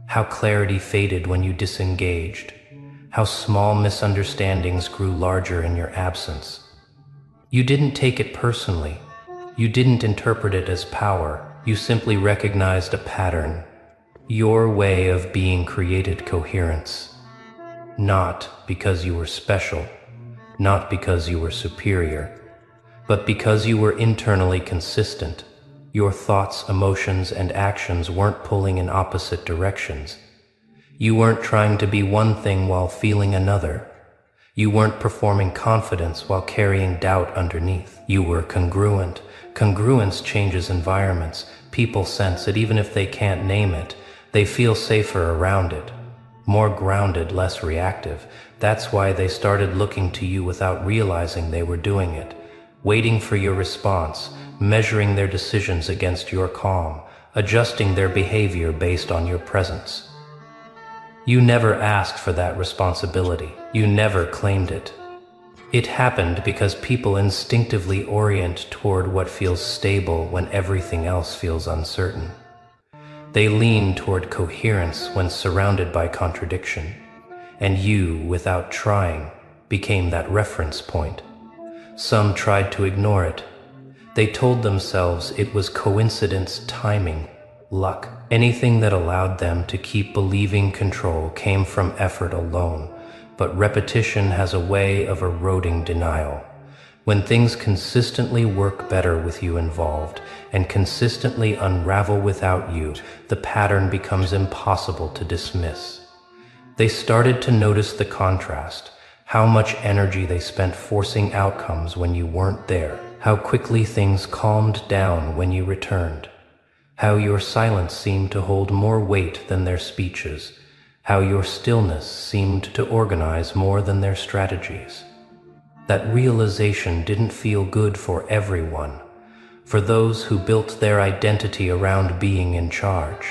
How clarity faded when you disengaged. How small misunderstandings grew larger in your absence. You didn't take it personally. You didn't interpret it as power. You simply recognized a pattern. Your way of being created coherence. Not because you were special, not because you were superior, but because you were internally consistent. Your thoughts, emotions, and actions weren't pulling in opposite directions. You weren't trying to be one thing while feeling another. You weren't performing confidence while carrying doubt underneath. You were congruent. Congruence changes environments. People sense it even if they can't name it. They feel safer around it. More grounded, less reactive. That's why they started looking to you without realizing they were doing it. Waiting for your response, measuring their decisions against your calm, adjusting their behavior based on your presence. You never asked for that responsibility. You never claimed it. It happened because people instinctively orient toward what feels stable when everything else feels uncertain. They lean toward coherence when surrounded by contradiction, and you, without trying, became that reference point. Some tried to ignore it. They told themselves it was coincidence, timing, luck. Anything that allowed them to keep believing control came from effort alone. But repetition has a way of eroding denial. When things consistently work better with you involved and consistently unravel without you, the pattern becomes impossible to dismiss. They started to notice the contrast, how much energy they spent forcing outcomes when you weren't there, how quickly things calmed down when you returned, how your silence seemed to hold more weight than their speeches, how your stillness seemed to organize more than their strategies. That realization didn't feel good for everyone, for those who built their identity around being in charge.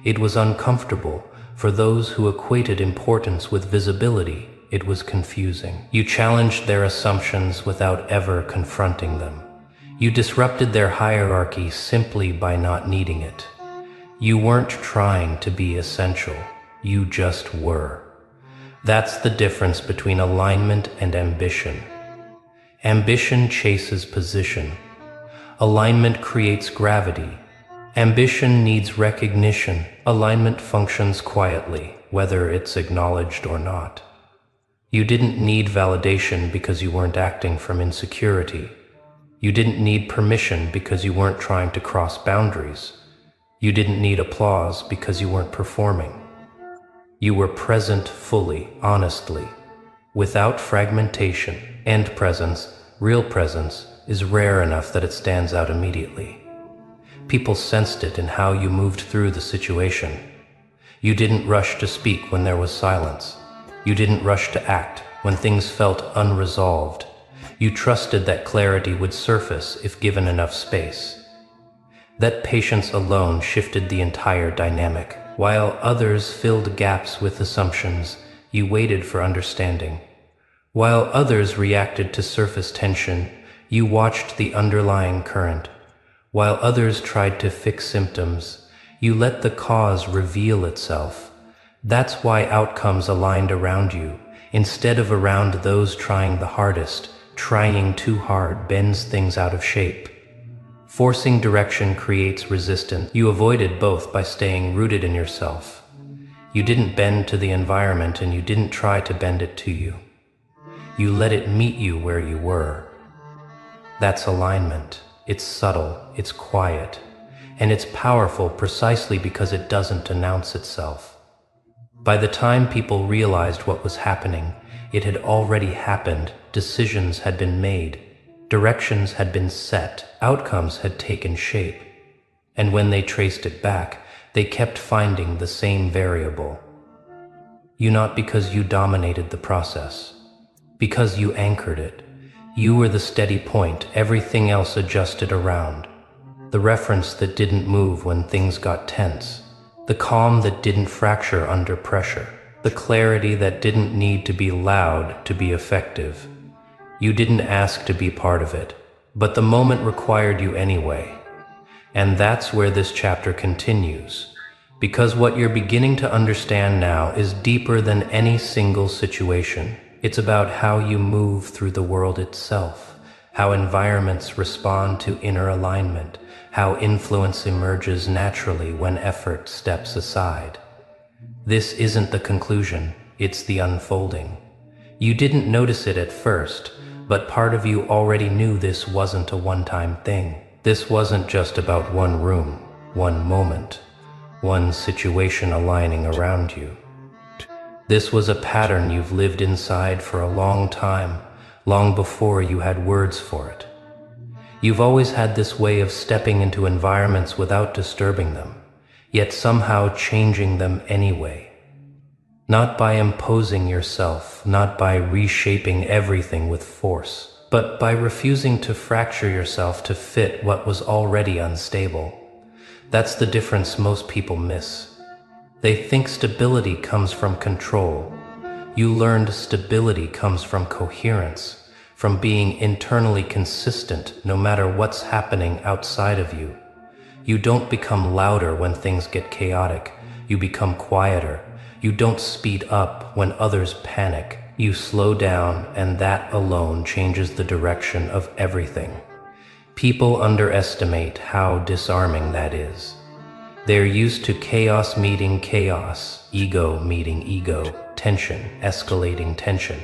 It was uncomfortable for those who equated importance with visibility. It was confusing. You challenged their assumptions without ever confronting them. You disrupted their hierarchy simply by not needing it. You weren't trying to be essential. You just were. That's the difference between alignment and ambition. Ambition chases position. Alignment creates gravity. Ambition needs recognition. Alignment functions quietly, whether it's acknowledged or not. You didn't need validation because you weren't acting from insecurity. You didn't need permission because you weren't trying to cross boundaries. You didn't need applause because you weren't performing. You were present fully, honestly, without fragmentation. And presence, real presence, is rare enough that it stands out immediately. People sensed it in how you moved through the situation. You didn't rush to speak when there was silence. You didn't rush to act when things felt unresolved. You trusted that clarity would surface if given enough space. That patience alone shifted the entire dynamic. While others filled gaps with assumptions, You waited for understanding. While others reacted to surface tension, you watched the underlying current. While others tried to fix symptoms, you let the cause reveal itself. That's why outcomes aligned around you, instead of around those trying the hardest. Trying too hard bends things out of shape. Forcing direction creates resistance. You avoided both by staying rooted in yourself. You didn't bend to the environment and you didn't try to bend it to you. You let it meet you where you were. That's alignment. It's subtle, it's quiet, and it's powerful precisely because it doesn't announce itself. By the time people realized what was happening, it had already happened. Decisions had been made, directions had been set, outcomes had taken shape. And when they traced it back, they kept finding the same variable. You not because you dominated the process, because you anchored it. You were the steady point, everything else adjusted around. The reference that didn't move when things got tense. The calm that didn't fracture under pressure. The clarity that didn't need to be loud to be effective. You didn't ask to be part of it, but the moment required you anyway. And that's where this chapter continues. Because what you're beginning to understand now is deeper than any single situation. It's about how you move through the world itself, how environments respond to inner alignment, how influence emerges naturally when effort steps aside. This isn't the conclusion, it's the unfolding. You didn't notice it at first, but part of you already knew this wasn't a one-time thing. This wasn't just about one room, one moment, one situation aligning around you. This was a pattern you've lived inside for a long time, long before you had words for it. You've always had this way of stepping into environments without disturbing them, yet somehow changing them anyway. Not by imposing yourself, not by reshaping everything with force, but by refusing to fracture yourself to fit what was already unstable. That's the difference most people miss. They think stability comes from control. You learned stability comes from coherence, from being internally consistent no matter what's happening outside of you. You don't become louder when things get chaotic. You become quieter. You don't speed up when others panic. You slow down, and that alone changes the direction of everything. People underestimate how disarming that is. They're used to chaos meeting chaos, ego meeting ego, tension escalating tension.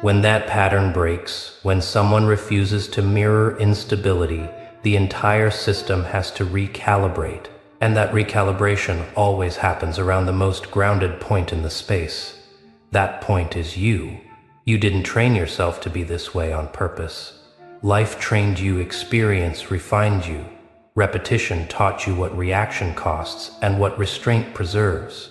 When that pattern breaks, when someone refuses to mirror instability, the entire system has to recalibrate. And that recalibration always happens around the most grounded point in the space. That point is you. You didn't train yourself to be this way on purpose. Life trained you, experience refined you. Repetition taught you what reaction costs and what restraint preserves.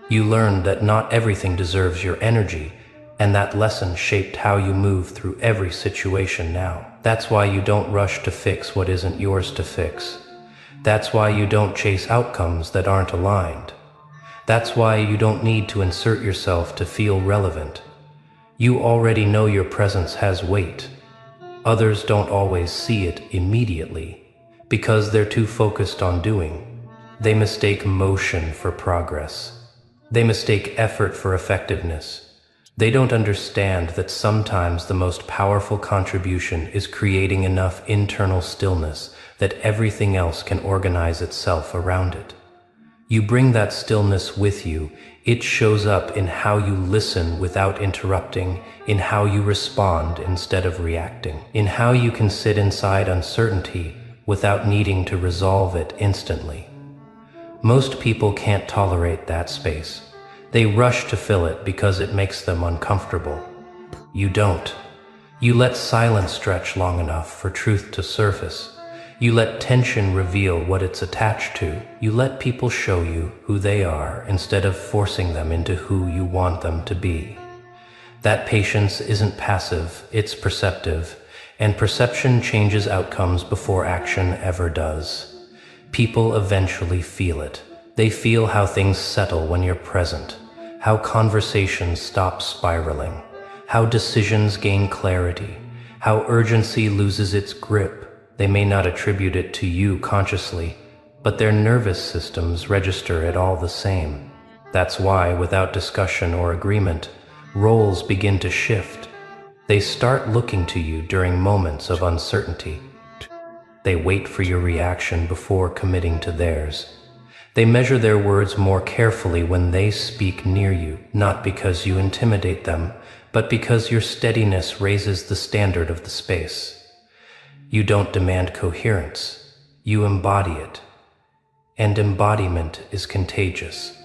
You learned that not everything deserves your energy, and that lesson shaped how you move through every situation now. That's why you don't rush to fix what isn't yours to fix. That's why you don't chase outcomes that aren't aligned. That's why you don't need to insert yourself to feel relevant. You already know your presence has weight. Others don't always see it immediately, because they're too focused on doing. They mistake motion for progress. They mistake effort for effectiveness. They don't understand that sometimes the most powerful contribution is creating enough internal stillness that everything else can organize itself around it. You bring that stillness with you. It shows up in how you listen without interrupting, in how you respond instead of reacting, in how you can sit inside uncertainty without needing to resolve it instantly. Most people can't tolerate that space. They rush to fill it because it makes them uncomfortable. You don't. You let silence stretch long enough for truth to surface. You let tension reveal what it's attached to. You let people show you who they are instead of forcing them into who you want them to be. That patience isn't passive, it's perceptive. And perception changes outcomes before action ever does. People eventually feel it. They feel how things settle when you're present, how conversations stop spiraling, how decisions gain clarity, how urgency loses its grip. They may not attribute it to you consciously, but their nervous systems register it all the same. That's why, without discussion or agreement, roles begin to shift. They start looking to you during moments of uncertainty. They wait for your reaction before committing to theirs. They measure their words more carefully when they speak near you, not because you intimidate them, but because your steadiness raises the standard of the space. You don't demand coherence, you embody it. And embodiment is contagious.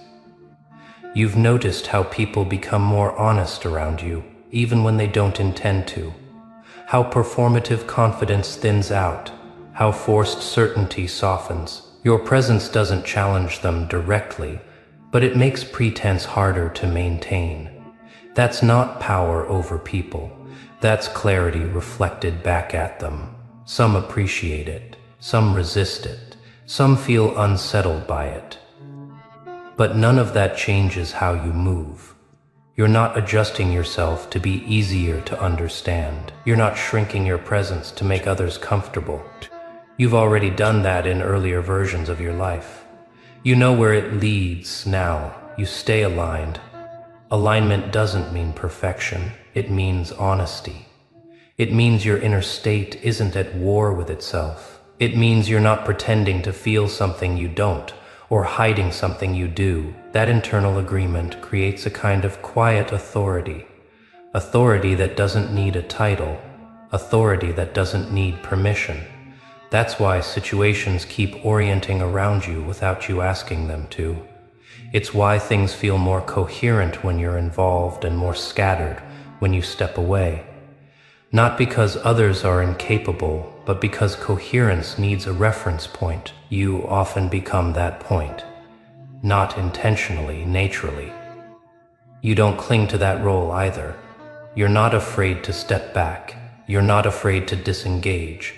You've noticed how people become more honest around you, even when they don't intend to. How performative confidence thins out, how forced certainty softens. Your presence doesn't challenge them directly, but it makes pretense harder to maintain. That's not power over people. That's clarity reflected back at them. Some appreciate it, some resist it, some feel unsettled by it. But none of that changes how you move. You're not adjusting yourself to be easier to understand. You're not shrinking your presence to make others comfortable. You've already done that in earlier versions of your life. You know where it leads now. You stay aligned. Alignment doesn't mean perfection. It means honesty. It means your inner state isn't at war with itself. It means you're not pretending to feel something you don't, or hiding something you do. That internal agreement creates a kind of quiet authority. Authority that doesn't need a title. Authority that doesn't need permission. That's why situations keep orienting around you without you asking them to. It's why things feel more coherent when you're involved and more scattered when you step away. Not because others are incapable, but because coherence needs a reference point. You often become that point. Not intentionally, naturally. You don't cling to that role either. You're not afraid to step back. You're not afraid to disengage.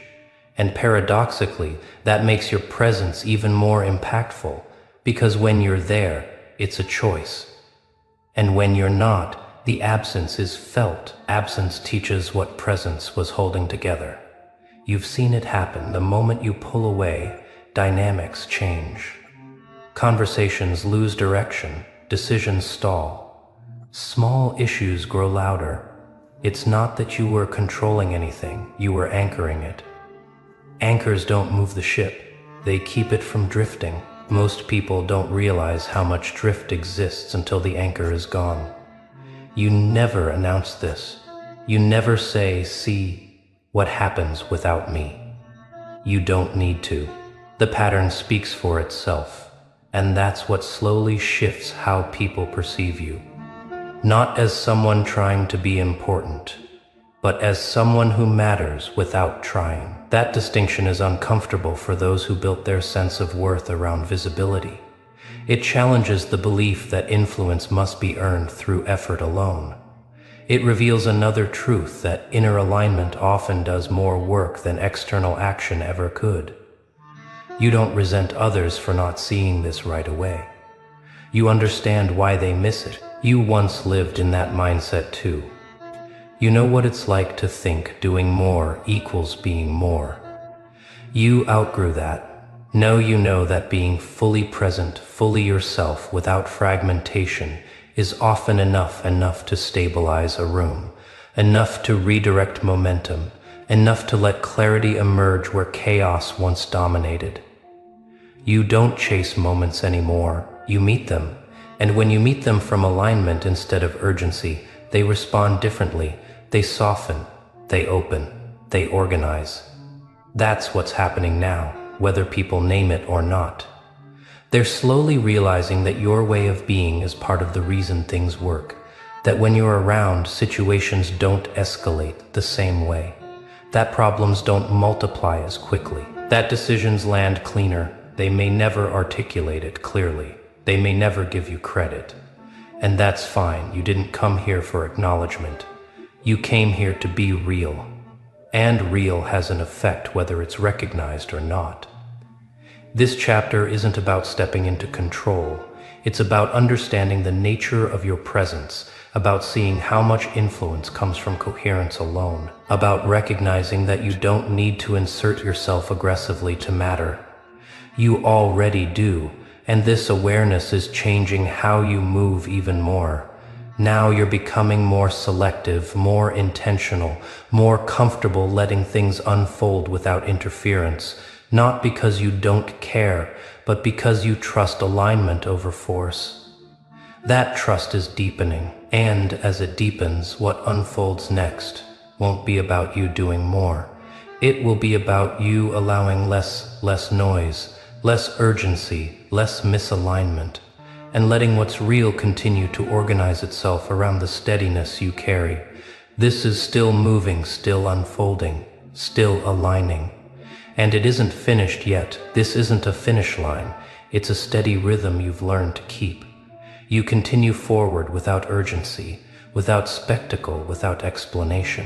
And paradoxically, that makes your presence even more impactful, because when you're there, it's a choice. And when you're not, the absence is felt. Absence teaches what presence was holding together. You've seen it happen. The moment you pull away, dynamics change. Conversations lose direction, decisions stall. Small issues grow louder. It's not that you were controlling anything, you were anchoring it. Anchors don't move the ship, they keep it from drifting. Most people don't realize how much drift exists until the anchor is gone. You never announce this. You never say, "See what happens without me." You don't need to. The pattern speaks for itself, and that's what slowly shifts how people perceive you. Not as someone trying to be important, but as someone who matters without trying. That distinction is uncomfortable for those who built their sense of worth around visibility. It challenges the belief that influence must be earned through effort alone. It reveals another truth, that inner alignment often does more work than external action ever could. You don't resent others for not seeing this right away. You understand why they miss it. You once lived in that mindset too. You know what it's like to think doing more equals being more. You outgrew that. Now you know that being fully present, fully yourself, without fragmentation, is often enough to stabilize a room, enough to redirect momentum, enough to let clarity emerge where chaos once dominated. You don't chase moments anymore, you meet them. And when you meet them from alignment instead of urgency, they respond differently. They soften, they open, they organize. That's what's happening now, whether people name it or not. They're slowly realizing that your way of being is part of the reason things work, that when you're around, situations don't escalate the same way, that problems don't multiply as quickly, that decisions land cleaner. They may never articulate it clearly. They may never give you credit. And that's fine. You didn't come here for acknowledgement. You came here to be real. And real has an effect whether it's recognized or not. This chapter isn't about stepping into control. It's about understanding the nature of your presence, about seeing how much influence comes from coherence alone, about recognizing that you don't need to insert yourself aggressively to matter. You already do, and this awareness is changing how you move even more. Now you're becoming more selective, more intentional, more comfortable letting things unfold without interference, not because you don't care, but because you trust alignment over force. That trust is deepening, and as it deepens, what unfolds next won't be about you doing more. It will be about you allowing less noise, less urgency, less misalignment, and letting what's real continue to organize itself around the steadiness you carry. This is still moving, still unfolding, still aligning. And it isn't finished yet. This isn't a finish line. It's a steady rhythm you've learned to keep. You continue forward without urgency, without spectacle, without explanation.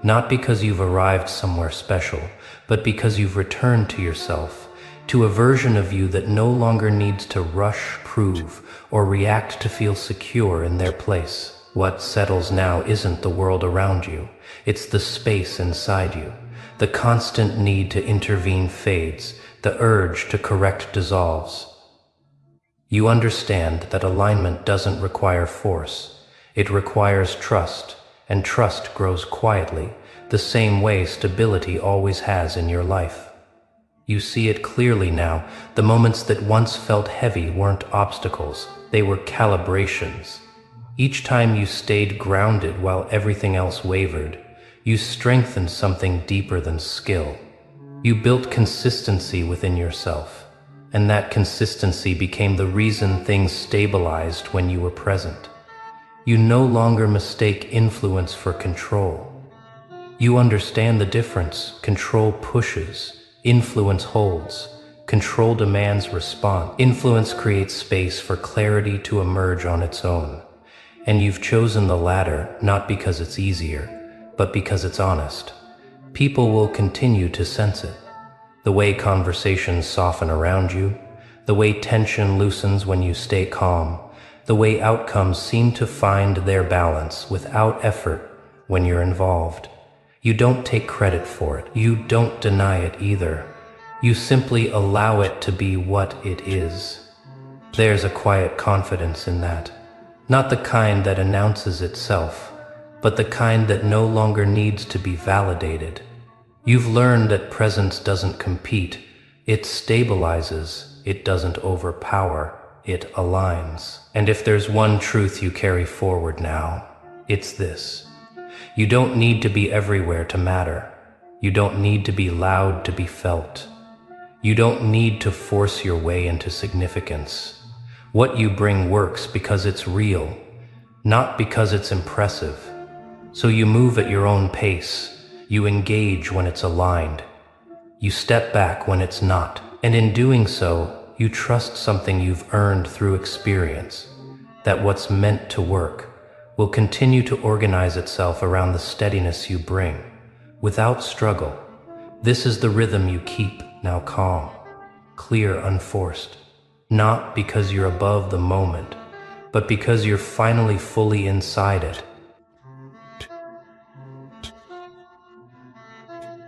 Not because you've arrived somewhere special, but because you've returned to yourself, to a version of you that no longer needs to rush, prove, or react to feel secure in their place. What settles now isn't the world around you, it's the space inside you. The constant need to intervene fades, the urge to correct dissolves. You understand that alignment doesn't require force, it requires trust, and trust grows quietly, the same way stability always has in your life. You see it clearly now. The moments that once felt heavy weren't obstacles, they were calibrations. Each time you stayed grounded while everything else wavered, you strengthened something deeper than skill. You built consistency within yourself, and that consistency became the reason things stabilized when you were present. You no longer mistake influence for control. You understand the difference. Control pushes. Influence holds. Control demands response. Influence creates space for clarity to emerge on its own. And you've chosen the latter, not because it's easier, but because it's honest. People will continue to sense it. The way conversations soften around you, the way tension loosens when you stay calm, the way outcomes seem to find their balance without effort when you're involved. You don't take credit for it. You don't deny it either. You simply allow it to be what it is. There's a quiet confidence in that. Not the kind that announces itself, but the kind that no longer needs to be validated. You've learned that presence doesn't compete. It stabilizes. It doesn't overpower. It aligns. And if there's one truth you carry forward now, it's this. You don't need to be everywhere to matter. You don't need to be loud to be felt. You don't need to force your way into significance. What you bring works because it's real, not because it's impressive. So you move at your own pace. You engage when it's aligned. You step back when it's not. And in doing so, you trust something you've earned through experience, that what's meant to work will continue to organize itself around the steadiness you bring, without struggle. This is the rhythm you keep, now calm, clear, unforced, not because you're above the moment, but because you're finally fully inside it.